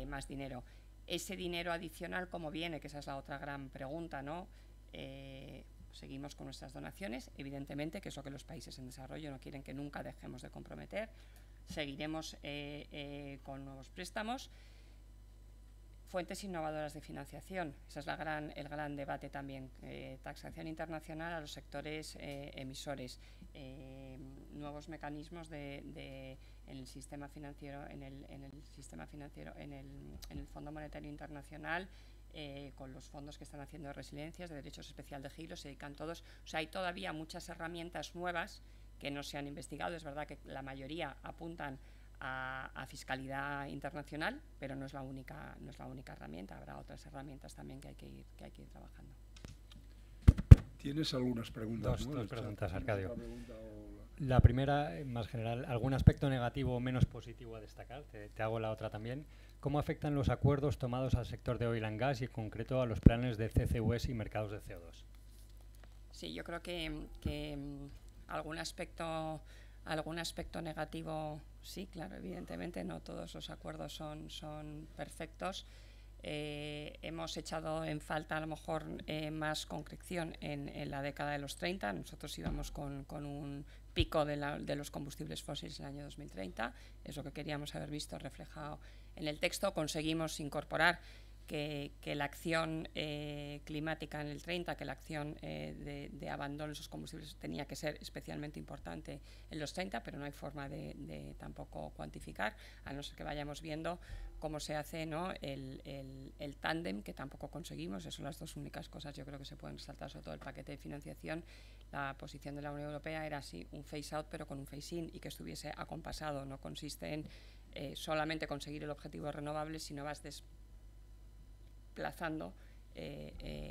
Speaker 2: más dinero. Ese dinero adicional, ¿cómo viene? Que esa es la otra gran pregunta, ¿no? Seguimos con nuestras donaciones, evidentemente, que es lo que los países en desarrollo no quieren que nunca dejemos de comprometer. Seguiremos con nuevos préstamos. Fuentes innovadoras de financiación, ese es el gran debate también. Taxación internacional a los sectores emisores, nuevos mecanismos en el sistema financiero, en el Fondo Monetario Internacional, con los fondos que están haciendo de resiliencias, de derechos especial de giro, se dedican todos. O sea, hay todavía muchas herramientas nuevas que no se han investigado. Es verdad que la mayoría apuntan a fiscalidad internacional, pero no es la única herramienta. Habrá otras herramientas también que hay que ir trabajando.
Speaker 1: ¿Tienes algunas preguntas?
Speaker 4: Dos preguntas, Arcadio. La primera, más general, ¿algún aspecto negativo o menos positivo a destacar? Te hago la otra también. ¿Cómo afectan los acuerdos tomados al sector de oil and gas y en concreto a los planes de CCUS y mercados de CO2?
Speaker 2: Sí, yo creo que algún aspecto negativo, sí, claro, evidentemente no todos los acuerdos son perfectos. Hemos echado en falta a lo mejor más concreción en la década de los 30. Nosotros íbamos con un pico de los combustibles fósiles en el año 2030. Es lo que queríamos haber visto reflejado en el texto. Conseguimos incorporar que la acción climática en el 30, que la acción de abandono de esos combustibles tenía que ser especialmente importante en los 30, pero no hay forma de tampoco cuantificar, a no ser que vayamos viendo cómo se hace, ¿no? el tándem, que tampoco conseguimos. Esas son las dos únicas cosas yo creo que se pueden resaltar, sobre todo el paquete de financiación. La posición de la Unión Europea era así, un phase out pero con un phase in, y que estuviese acompasado. No consiste en solamente conseguir el objetivo de renovables, sino vas desplazando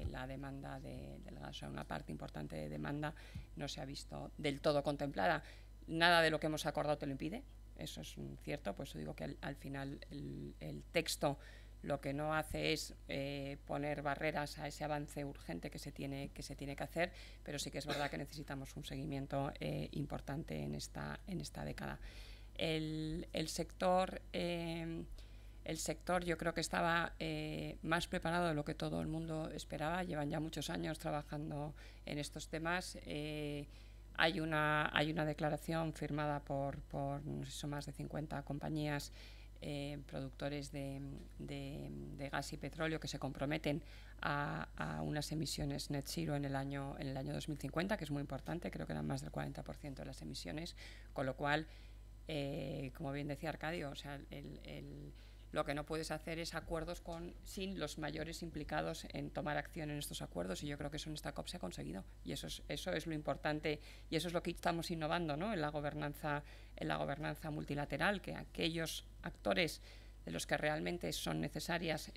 Speaker 2: la demanda del gas. O sea, una parte importante de demanda no se ha visto del todo contemplada. Nada de lo que hemos acordado te lo impide, eso es cierto. Pues digo que al final el texto lo que no hace es poner barreras a ese avance urgente que se tiene que hacer, pero sí que es verdad que necesitamos un seguimiento importante en esta década. El sector yo creo que estaba más preparado de lo que todo el mundo esperaba. Llevan ya muchos años trabajando en estos temas. Hay una declaración firmada por no sé, son más de 50 compañías, productores de gas y petróleo, que se comprometen a unas emisiones net zero en el año 2050, que es muy importante. Creo que eran más del 40% de las emisiones, con lo cual, como bien decía Arcadio, o sea, lo que no puedes hacer es acuerdos sin los mayores implicados en tomar acción en estos acuerdos, y yo creo que eso en esta COP se ha conseguido, y eso es lo importante, y eso es lo que estamos innovando, ¿no? en la gobernanza multilateral, que aquellos actores de los que realmente son necesarias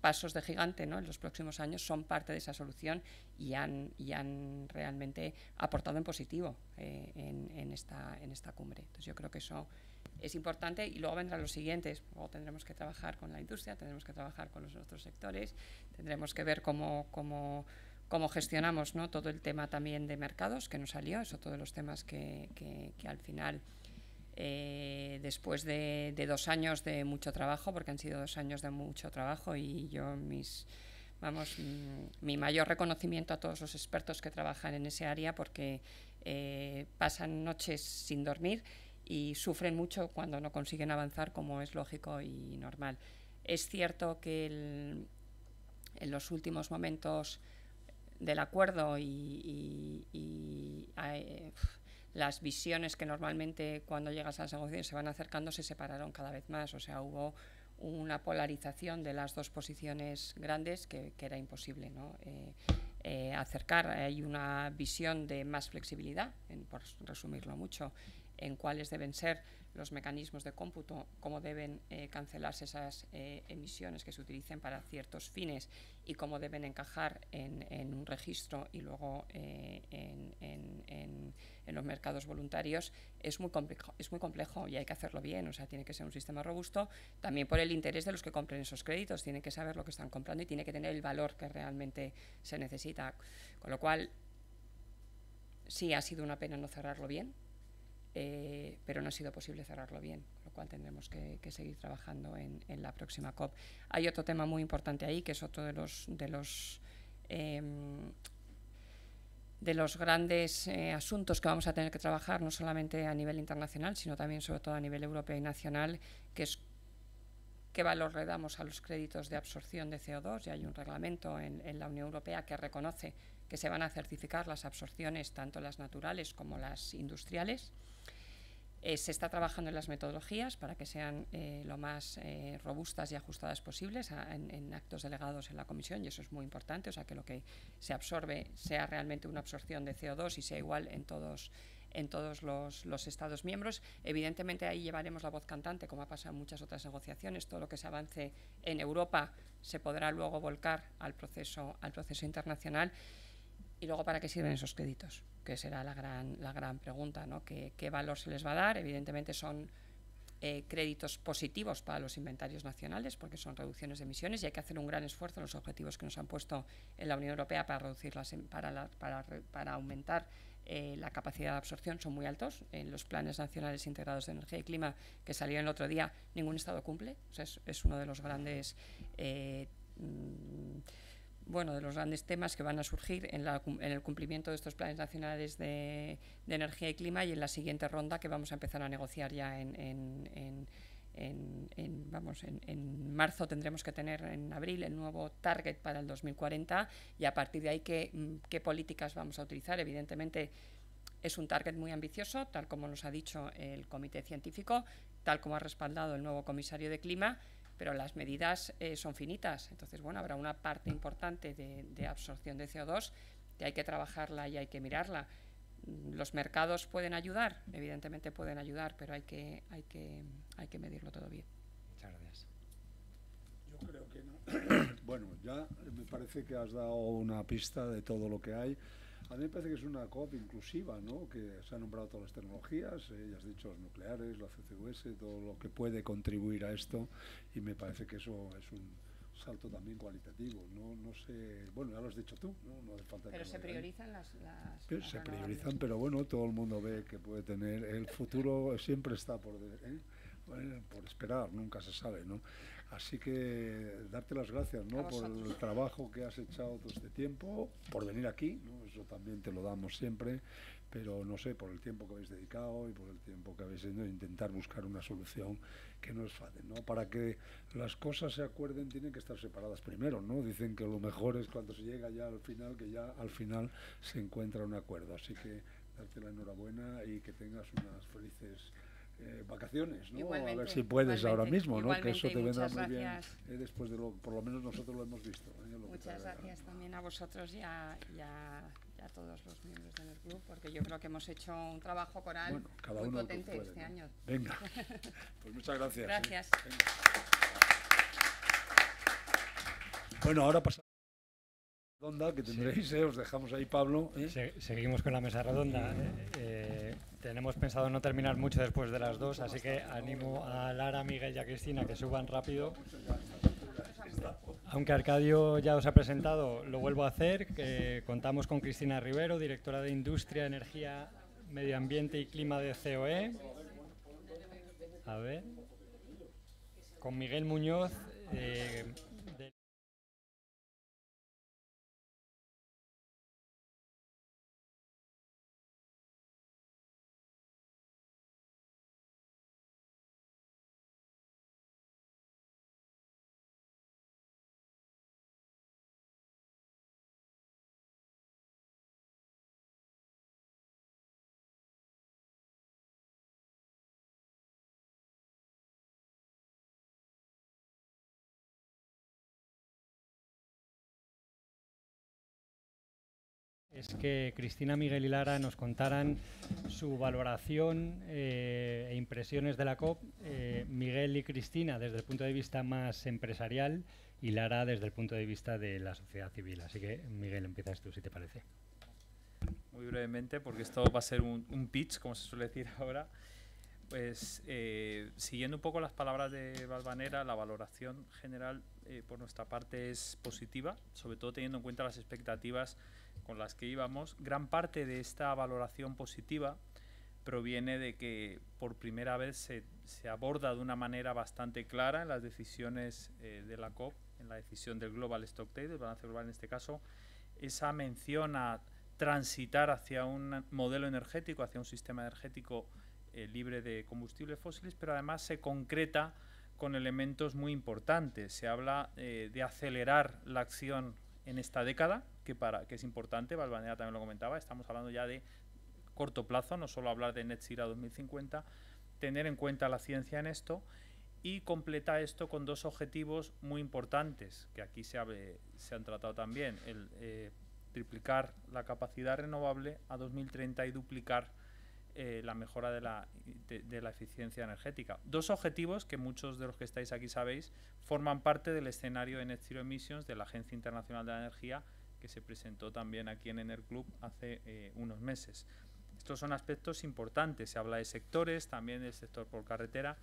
Speaker 2: pasos de gigante, ¿no? en los próximos años, son parte de esa solución y han realmente aportado en positivo en esta cumbre. Entonces yo creo que eso es importante, y luego vendrán los siguientes. Luego tendremos que trabajar con la industria, tendremos que trabajar con los otros sectores, tendremos que ver cómo gestionamos, ¿no? todo el tema también de mercados que nos salió. Eso, todos los temas que al final, después de 2 años de mucho trabajo, porque han sido 2 años de mucho trabajo, y yo mi mayor reconocimiento a todos los expertos que trabajan en ese área, porque pasan noches sin dormir y sufren mucho cuando no consiguen avanzar, como es lógico y normal. Es cierto que en los últimos momentos del acuerdo las visiones que normalmente cuando llegas a las negociaciones se van acercando se separaron cada vez más. O sea, hubo una polarización de las dos posiciones grandes que era imposible, ¿no? Acercar. Hay una visión de más flexibilidad, por resumirlo mucho, en cuáles deben ser los mecanismos de cómputo, cómo deben cancelarse esas emisiones que se utilicen para ciertos fines y cómo deben encajar en un registro y luego en los mercados voluntarios. Es muy complejo y hay que hacerlo bien. O sea, tiene que ser un sistema robusto, también por el interés de los que compren esos créditos. Tienen que saber lo que están comprando y tiene que tener el valor que realmente se necesita. Con lo cual, sí, ha sido una pena no cerrarlo bien, pero no ha sido posible cerrarlo bien, lo cual tendremos que seguir trabajando en la próxima COP. Hay otro tema muy importante ahí, que es otro de los grandes asuntos que vamos a tener que trabajar, no solamente a nivel internacional, sino también sobre todo a nivel europeo y nacional, que es qué valor le damos a los créditos de absorción de CO2. Y hay un reglamento en la Unión Europea que reconoce que se van a certificar las absorciones, tanto las naturales como las industriales. Se está trabajando en las metodologías para que sean lo más robustas y ajustadas posibles en actos delegados en la Comisión, y eso es muy importante. O sea, que lo que se absorbe sea realmente una absorción de CO2 y sea igual en todos los Estados miembros. Evidentemente ahí llevaremos la voz cantante, como ha pasado en muchas otras negociaciones. Todo lo que se avance en Europa se podrá luego volcar al proceso internacional. Y luego, ¿para qué sirven esos créditos? Que será la gran pregunta, ¿no? ¿Qué valor se les va a dar? Evidentemente son créditos positivos para los inventarios nacionales, porque son reducciones de emisiones, y hay que hacer un gran esfuerzo en los objetivos que nos han puesto en la Unión Europea para reducirlas, para aumentar la capacidad de absorción. Son muy altos. En los planes nacionales integrados de energía y clima que salieron el otro día, ningún Estado cumple. O sea, es uno de los grandes de los grandes temas que van a surgir en el cumplimiento de estos planes nacionales de energía y clima, y en la siguiente ronda que vamos a empezar a negociar ya en marzo. Tendremos que tener en abril el nuevo target para el 2040, y a partir de ahí qué políticas vamos a utilizar. Evidentemente es un target muy ambicioso, tal como nos ha dicho el comité científico, tal como ha respaldado el nuevo comisario de clima, pero las medidas son finitas. Entonces, habrá una parte importante de absorción de CO2 que hay que trabajarla y hay que mirarla. ¿Los mercados pueden ayudar? Evidentemente pueden ayudar, pero hay que medirlo todo bien.
Speaker 4: Muchas gracias.
Speaker 1: Yo creo que no. Bueno, ya me parece que has dado una pista de todo lo que hay. A mí me parece que es una COP inclusiva, ¿no? Que se han nombrado todas las tecnologías, ya has dicho, las nucleares, la CCUS, todo lo que puede contribuir a esto, y me parece que eso es un salto también cualitativo. No sé, ya lo has dicho tú, no hace falta.
Speaker 2: Pero se priorizan las
Speaker 1: se priorizan, pero todo el mundo ve que puede tener, el futuro siempre está por esperar, nunca se sabe, ¿no? Así que darte las gracias, ¿no? Por el trabajo que has echado todo este tiempo, por venir aquí, ¿no? Eso también te lo damos siempre, pero no sé, por el tiempo que habéis dedicado y por el tiempo que habéis intentar buscar una solución que no es fácil, ¿no? Para que las cosas se acuerden tienen que estar separadas primero, ¿no? Dicen que lo mejor es cuando se llega ya al final, que ya al final se encuentra un acuerdo. Así que darte la enhorabuena y que tengas unas felices vacaciones, ¿no? A ver si puedes ahora mismo, ¿no? Que eso te vendrá muy bien después de por lo menos nosotros lo hemos visto.
Speaker 2: Muchas gracias también a vosotros y a todos los miembros del club, porque yo creo que hemos hecho un trabajo coral muy potente este año.
Speaker 1: Venga, pues muchas gracias.
Speaker 2: Gracias.
Speaker 1: Bueno, ahora pasamos a la ronda que tendréis, os dejamos ahí, Pablo.
Speaker 4: Seguimos con la mesa redonda. Tenemos pensado no terminar mucho después de las 2, así que animo a Lara, Miguel y a Cristina que suban rápido. Aunque Arcadio ya os ha presentado, lo vuelvo a hacer. Contamos con Cristina Rivero, directora de Industria, Energía, Medio Ambiente y Clima de COE. Con Miguel Muñoz, es que Cristina, Miguel y Lara nos contaran su valoración e impresiones de la COP. Miguel y Cristina desde el punto de vista más empresarial y Lara desde el punto de vista de la sociedad civil. Así que, Miguel, empiezas tú, si te parece.
Speaker 5: Muy brevemente, porque esto va a ser un pitch, como se suele decir ahora. Pues siguiendo un poco las palabras de Valvanera, la valoración general por nuestra parte es positiva, sobre todo teniendo en cuenta las expectativas con las que íbamos. Gran parte de esta valoración positiva proviene de que por primera vez se aborda de una manera bastante clara en las decisiones de la COP, en la decisión del Global Stocktake, del balance global en este caso, esa mención a transitar hacia un modelo energético, hacia un sistema energético libre de combustibles fósiles, pero además se concreta con elementos muy importantes. Se habla de acelerar la acción en esta década, que es importante, Valvanera también lo comentaba, estamos hablando ya de corto plazo, no solo hablar de Net Zero 2050, tener en cuenta la ciencia en esto, y completa esto con dos objetivos muy importantes, que aquí se han tratado también, el triplicar la capacidad renovable a 2030 y duplicar la mejora de la eficiencia energética. Dos objetivos que muchos de los que estáis aquí sabéis forman parte del escenario de Net Zero Emissions de la Agencia Internacional de la Energía, que se presentó también aquí en Enerclub hace unos meses. Estos son aspectos importantes. Se habla de sectores, también del sector por carretera,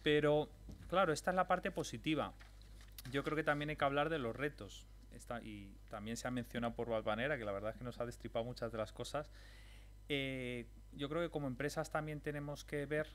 Speaker 5: pero claro, esta es la parte positiva. Yo creo que también hay que hablar de los retos. Y también se ha mencionado por Valvanera, que la verdad es que nos ha destripado muchas de las cosas. Yo creo que como empresas también tenemos que ver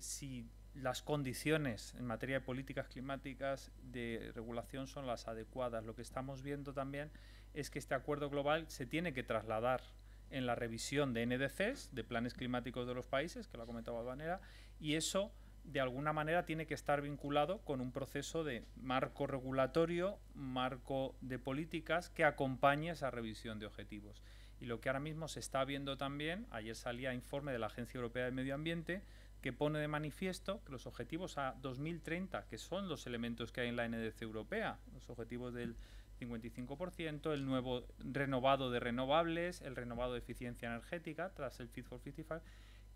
Speaker 5: si las condiciones en materia de políticas climáticas de regulación son las adecuadas. Lo que estamos viendo también es que este acuerdo global se tiene que trasladar en la revisión de NDCs, de planes climáticos de los países, que lo ha comentado Valvanera, y eso de alguna manera tiene que estar vinculado con un proceso de marco regulatorio, marco de políticas que acompañe esa revisión de objetivos. Y lo que ahora mismo se está viendo también, ayer salía informe de la Agencia Europea del Medio Ambiente, que pone de manifiesto que los objetivos a 2030, que son los elementos que hay en la NDC europea, los objetivos del 55%, el nuevo renovado de renovables, el renovado de eficiencia energética, tras el Fit for 55,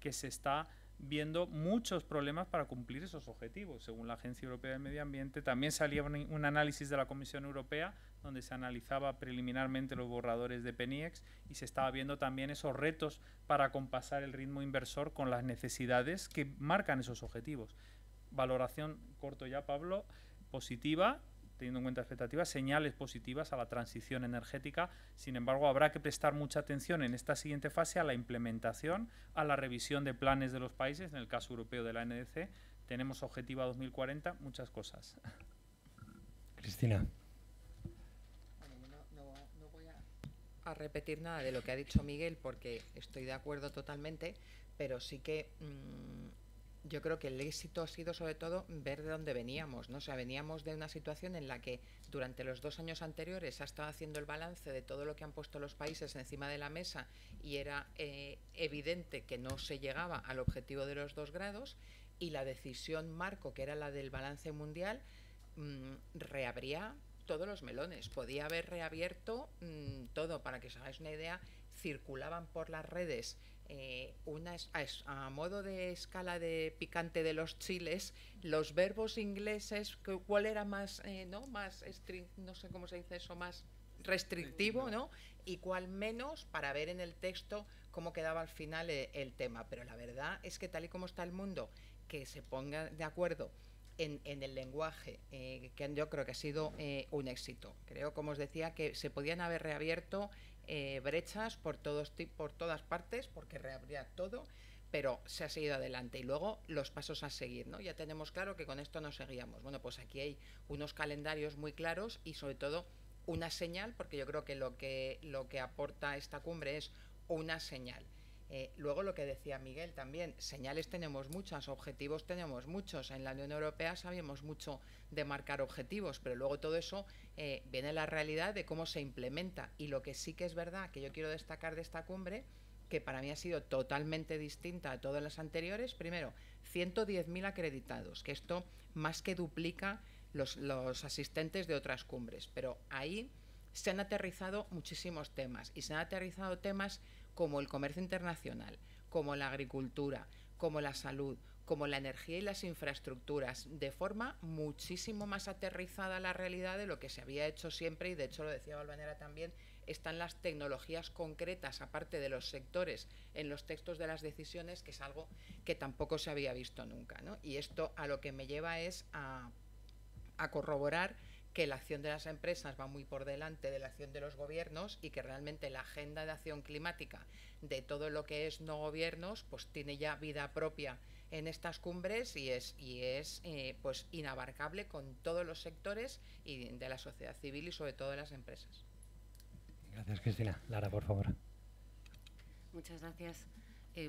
Speaker 5: que se está viendo muchos problemas para cumplir esos objetivos, según la Agencia Europea del Medio Ambiente. También salía un análisis de la Comisión Europea, donde se analizaba preliminarmente los borradores de PNIEC y se estaba viendo también esos retos para acompasar el ritmo inversor con las necesidades que marcan esos objetivos. Valoración, corto ya, Pablo, positiva, teniendo en cuenta expectativas, señales positivas a la transición energética. Sin embargo, habrá que prestar mucha atención en esta siguiente fase a la implementación, a la revisión de planes de los países, en el caso europeo de la NDC. Tenemos objetivo a 2040, muchas cosas.
Speaker 4: Cristina.
Speaker 2: No voy a repetir nada de lo que ha dicho Miguel, porque estoy de acuerdo totalmente, pero sí que yo creo que el éxito ha sido sobre todo ver de dónde veníamos, ¿no? O sea, veníamos de una situación en la que durante los 2 años anteriores se ha estado haciendo el balance de todo lo que han puesto los países encima de la mesa y era evidente que no se llegaba al objetivo de los 2 grados, y la decisión marco, que era la del balance mundial, reabría todos los melones. Podía haber reabierto todo. Para que os hagáis una idea, circulaban por las redes a modo de escala de picante de los chiles, los verbos ingleses, cuál era más, no sé cómo se dice eso, más restrictivo, ¿no? Y cuál menos, para ver en el texto cómo quedaba al final el tema. Pero la verdad es que tal y como está el mundo, que se ponga de acuerdo en el lenguaje, que yo creo que ha sido un éxito. Creo, como os decía, que se podían haber reabierto brechas por todas partes, porque reabría todo, pero se ha seguido adelante. Y luego los pasos a seguir, ¿no? Ya tenemos claro que con esto no seguíamos. Bueno, pues aquí hay unos calendarios muy claros y sobre todo una señal, porque yo creo que lo que aporta esta cumbre es una señal. Luego lo que decía Miguel también, señales tenemos muchas, objetivos tenemos muchos. En la Unión Europea sabíamos mucho de marcar objetivos, pero luego todo eso viene la realidad de cómo se implementa. Y lo que sí que es verdad, que yo quiero destacar de esta cumbre, que para mí ha sido totalmente distinta a todas las anteriores. Primero, 110.000 acreditados, que esto más que duplica los asistentes de otras cumbres, pero ahí
Speaker 6: se han aterrizado muchísimos temas, y se han aterrizado temas como el comercio internacional, como la agricultura, como la salud, como la energía y las infraestructuras, de forma muchísimo más aterrizada a la realidad de lo que se había hecho siempre, y de hecho lo decía Valvanera también, están las tecnologías concretas, aparte de los sectores, en los textos de las decisiones, que es algo que tampoco se había visto nunca, ¿no? Y esto a lo que me lleva es a corroborar que la acción de las empresas va muy por delante de la acción de los gobiernos, y que realmente la agenda de acción climática de todo lo que es no gobiernos pues tiene ya vida propia en estas cumbres, y es pues inabarcable con todos los sectores y de la sociedad civil y sobre todo de las empresas.
Speaker 4: Gracias, Cristina. Lara, por favor.
Speaker 7: Muchas gracias.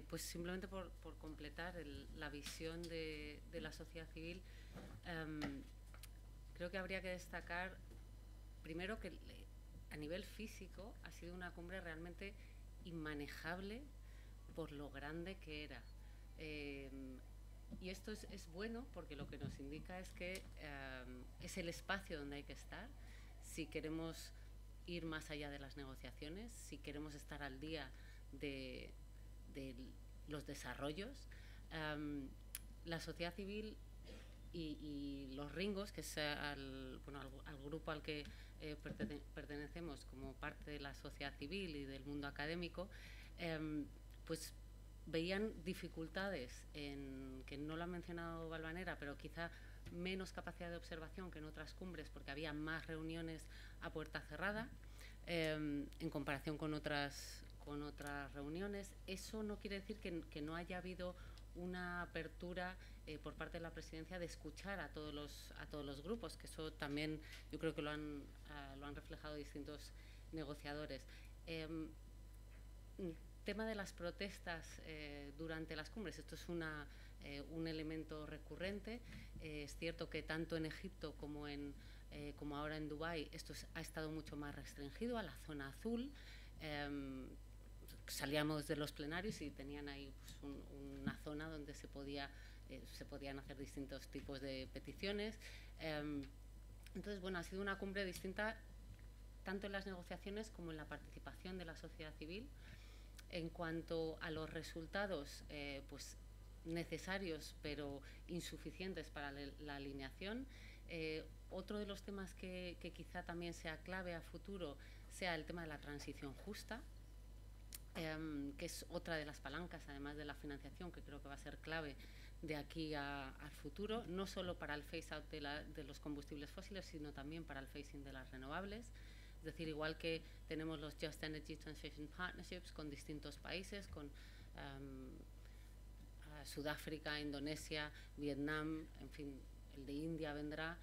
Speaker 7: Pues simplemente por completar la visión de la sociedad civil, creo que habría que destacar primero que a nivel físico ha sido una cumbre realmente inmanejable por lo grande que era. Y esto es bueno porque lo que nos indica es que es el espacio donde hay que estar si queremos ir más allá de las negociaciones, si queremos estar al día de los desarrollos. La sociedad civil y los Ringos, que es al grupo al que pertenecemos como parte de la sociedad civil y del mundo académico, pues veían dificultades en, que no lo ha mencionado Valvanera, pero quizá menos capacidad de observación que en otras cumbres, porque había más reuniones a puerta cerrada en comparación con otras reuniones. Eso no quiere decir que no haya habido una apertura por parte de la presidencia de escuchar a todos los grupos, que eso también yo creo que lo han reflejado distintos negociadores. Tema de las protestas durante las cumbres, esto es un elemento recurrente. Es cierto que tanto en Egipto como ahora en Dubái esto ha estado mucho más restringido a la zona azul. Salíamos de los plenarios y tenían ahí pues, una zona donde se podían hacer distintos tipos de peticiones. Entonces, bueno, ha sido una cumbre distinta tanto en las negociaciones como en la participación de la sociedad civil. En cuanto a los resultados, pues necesarios pero insuficientes para la alineación, otro de los temas que quizá también sea clave a futuro sea el tema de la transición justa, que es otra de las palancas, además de la financiación, que creo que va a ser clave de aquí al futuro, no solo para el phase-out de los combustibles fósiles, sino también para el phasing de las renovables. Es decir, igual que tenemos los Just Energy Transition Partnerships con distintos países, con Sudáfrica, Indonesia, Vietnam, en fin, el de India vendrá,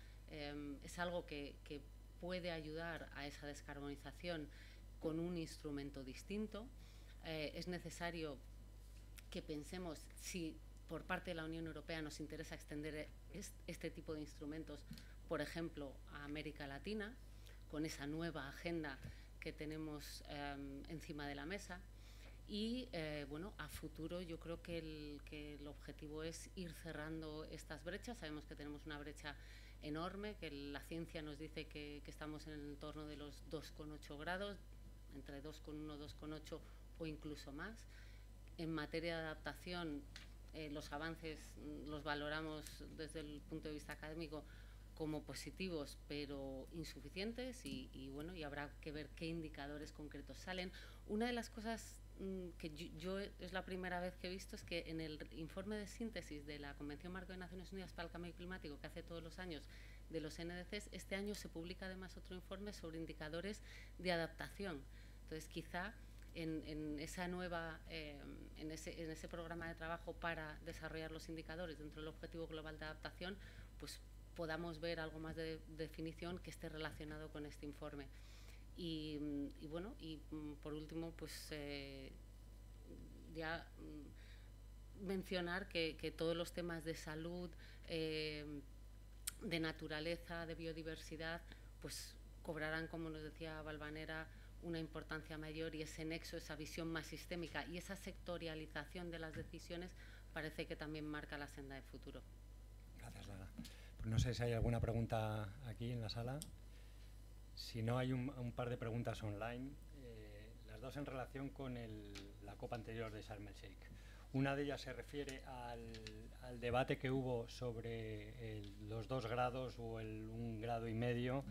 Speaker 7: es algo que puede ayudar a esa descarbonización con un instrumento distinto. Es necesario que pensemos si por parte de la Unión Europea nos interesa extender este tipo de instrumentos, por ejemplo, a América Latina, con esa nueva agenda que tenemos encima de la mesa. Y bueno, a futuro yo creo que el objetivo es ir cerrando estas brechas. Sabemos que tenemos una brecha enorme, que la ciencia nos dice que estamos en el entorno de los 2,8 grados, entre 2,1, 2,8 o incluso más. En materia de adaptación, los avances los valoramos desde el punto de vista académico como positivos pero insuficientes, y bueno, y habrá que ver qué indicadores concretos salen. Una de las cosas que yo es la primera vez que he visto es que en el informe de síntesis de la Convención Marco de Naciones Unidas para el Cambio Climático, que hace todos los años de los NDCs, este año se publica además otro informe sobre indicadores de adaptación. Entonces, quizá en esa nueva, en ese programa de trabajo para desarrollar los indicadores dentro del Objetivo Global de Adaptación, pues podamos ver algo más de definición que esté relacionado con este informe. Y bueno, y por último, pues ya mencionar que todos los temas de salud, de naturaleza, de biodiversidad, pues cobrarán, como nos decía Valvanera, una importancia mayor, y ese nexo, esa visión más sistémica y esa sectorialización de las decisiones parece que también marca la senda de futuro.
Speaker 4: Gracias, Lara. Pues no sé si hay alguna pregunta aquí en la sala. Si no, hay un par de preguntas online, las dos en relación con la COP anterior de Sharm el Sheikh. Una de ellas se refiere al debate que hubo sobre los 2 grados o el 1,5 grados,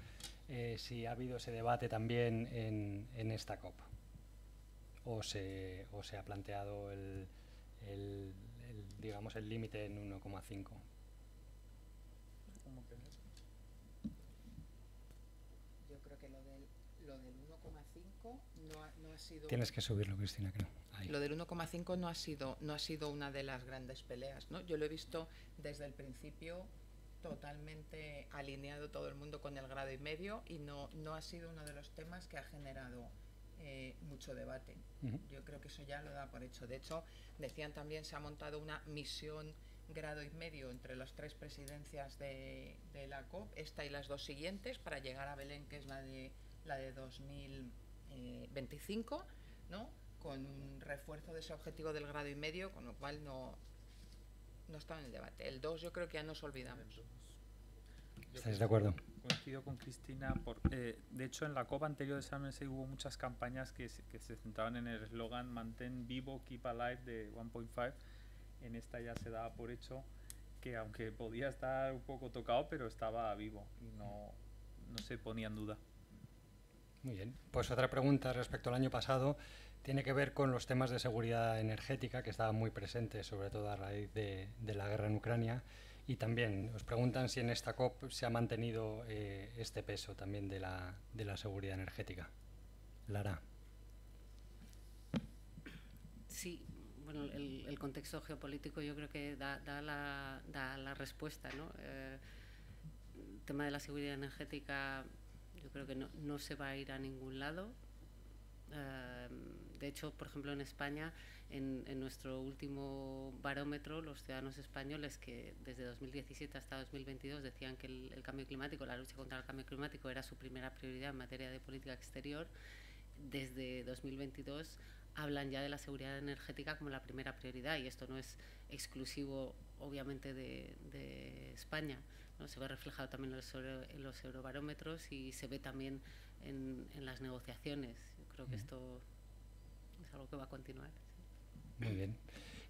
Speaker 4: si ha habido ese debate también en esta COP, o se ha planteado digamos el límite en 1,5.
Speaker 6: Yo creo que lo del 1,5 no ha sido...
Speaker 4: Tienes que subirlo, Cristina, creo. Ahí.
Speaker 6: Lo del 1,5 no ha sido una de las grandes peleas, ¿no? Yo lo he visto desde el principio totalmente alineado todo el mundo con el 1,5 grados y no ha sido uno de los temas que ha generado mucho debate. Yo creo que eso ya lo da por hecho. De hecho, decían también, se ha montado una misión 1,5 grados entre las 3 presidencias de la COP, esta y las 2 siguientes, para llegar a Belén, que es la de 2025, ¿no? Con un refuerzo de ese objetivo del 1,5 grados, con lo cual no está en el debate. El 2 yo creo que ya nos olvidamos.
Speaker 4: ¿Estáis de acuerdo?
Speaker 5: Coincido con Cristina. De hecho, en la COP anterior de Sharm el Sheikh hubo muchas campañas que se centraban en el eslogan mantén vivo, keep alive de 1.5. En esta ya se daba por hecho que aunque podía estar un poco tocado, pero estaba vivo y no se ponía en duda.
Speaker 4: Muy bien. Pues otra pregunta respecto al año pasado tiene que ver con los temas de seguridad energética que estaban muy presentes, sobre todo a raíz de la guerra en Ucrania. Y también os preguntan si en esta COP se ha mantenido este peso también de la seguridad energética. Lara.
Speaker 7: Sí, bueno, el contexto geopolítico yo creo que da la respuesta, ¿no? El tema de la seguridad energética yo creo que no se va a ir a ningún lado. De hecho, por ejemplo, en España, en nuestro último barómetro, los ciudadanos españoles que desde 2017 hasta 2022 decían que el cambio climático, la lucha contra el cambio climático era su primera prioridad en materia de política exterior, desde 2022 hablan ya de la seguridad energética como la primera prioridad, y esto no es exclusivo, obviamente, de España, ¿no? Se ve reflejado también en los eurobarómetros y se ve también en las negociaciones. Yo creo que esto es algo que va a continuar.
Speaker 4: Muy bien.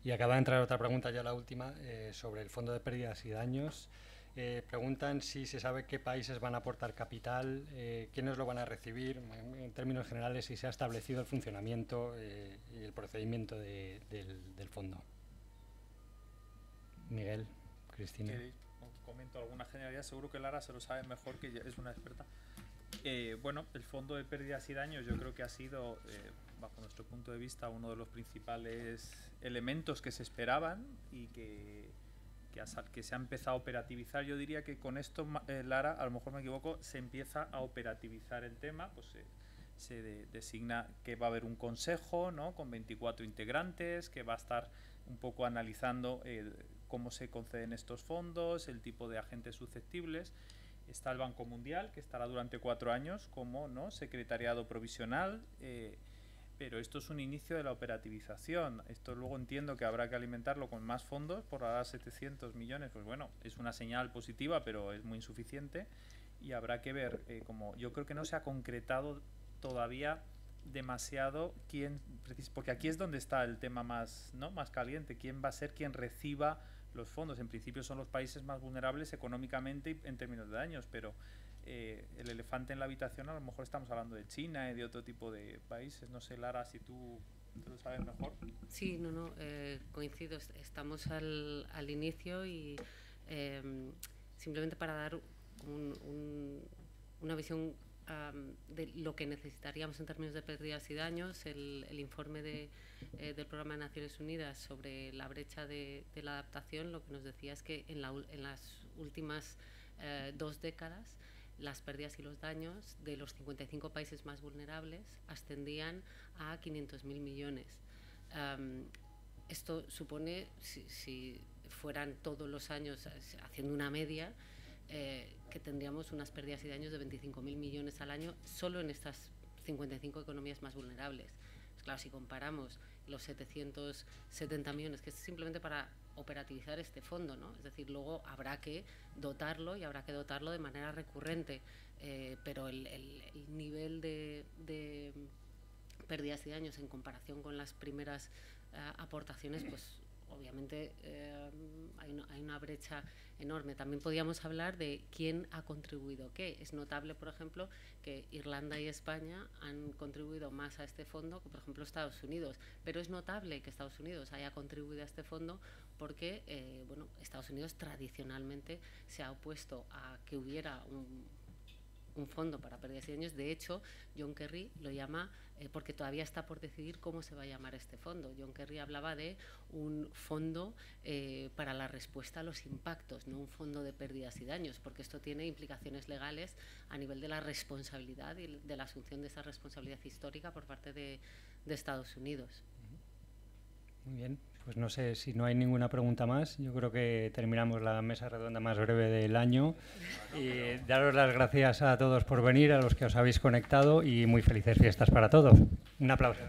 Speaker 4: Y acaba de entrar otra pregunta, ya la última, sobre el Fondo de Pérdidas y Daños. Preguntan si se sabe qué países van a aportar capital, quiénes lo van a recibir, en términos generales, si se ha establecido el funcionamiento y el procedimiento del fondo. Miguel, Cristina.
Speaker 5: Os comento alguna generalidad, seguro que Lara se lo sabe mejor, que es una experta. Bueno, el Fondo de Pérdidas y Daños yo creo que ha sido, bajo nuestro punto de vista, uno de los principales elementos que se esperaban y que se ha empezado a operativizar. Yo diría que con esto, Lara, a lo mejor me equivoco, se empieza a operativizar el tema, pues se designa que va a haber un consejo, ¿no?, con 24 integrantes, que va a estar un poco analizando cómo se conceden estos fondos, el tipo de agentes susceptibles. Está el Banco Mundial, que estará durante 4 años como, ¿no?, secretariado provisional, pero esto es un inicio de la operativización. Esto luego entiendo que habrá que alimentarlo con más fondos, por ahora 700 millones, pues bueno, es una señal positiva, pero es muy insuficiente, y habrá que ver, como yo creo que no se ha concretado todavía demasiado porque aquí es donde está el tema más caliente, quién va a ser quien reciba los fondos. En principio son los países más vulnerables económicamente y en términos de daños, pero el elefante en la habitación, a lo mejor estamos hablando de China y de otro tipo de países. No sé, Lara, si tú te lo sabes mejor.
Speaker 7: Sí, coincido, estamos al inicio y simplemente para dar una visión de lo que necesitaríamos en términos de pérdidas y daños, el informe del Programa de Naciones Unidas sobre la brecha de la adaptación lo que nos decía es que en las últimas 2 décadas las pérdidas y los daños de los 55 países más vulnerables ascendían a 500.000 millones. Esto supone, si fueran todos los años haciendo una media, que tendríamos unas pérdidas y daños de 25.000 millones al año solo en estas 55 economías más vulnerables. Pues claro, si comparamos los 770 millones, que es simplemente para operativizar este fondo, ¿no? Es decir, luego habrá que dotarlo y habrá que dotarlo de manera recurrente, pero el nivel de pérdidas y daños en comparación con las primeras aportaciones, pues obviamente hay una brecha enorme. También podríamos hablar de quién ha contribuido qué. Es notable, por ejemplo, que Irlanda y España han contribuido más a este fondo que, por ejemplo, Estados Unidos. Pero es notable que Estados Unidos haya contribuido a este fondo porque bueno, Estados Unidos tradicionalmente se ha opuesto a que hubiera un fondo para pérdidas y daños. De hecho, John Kerry lo llama, porque todavía está por decidir cómo se va a llamar este fondo. John Kerry hablaba de un fondo para la respuesta a los impactos, no un fondo de pérdidas y daños, porque esto tiene implicaciones legales a nivel de la responsabilidad y de la asunción de esa responsabilidad histórica por parte de Estados Unidos.
Speaker 4: Muy bien, pues no sé si no hay ninguna pregunta más. Yo creo que terminamos la mesa redonda más breve del año. Y daros las gracias a todos por venir, a los que os habéis conectado y muy felices fiestas para todos. Un aplauso.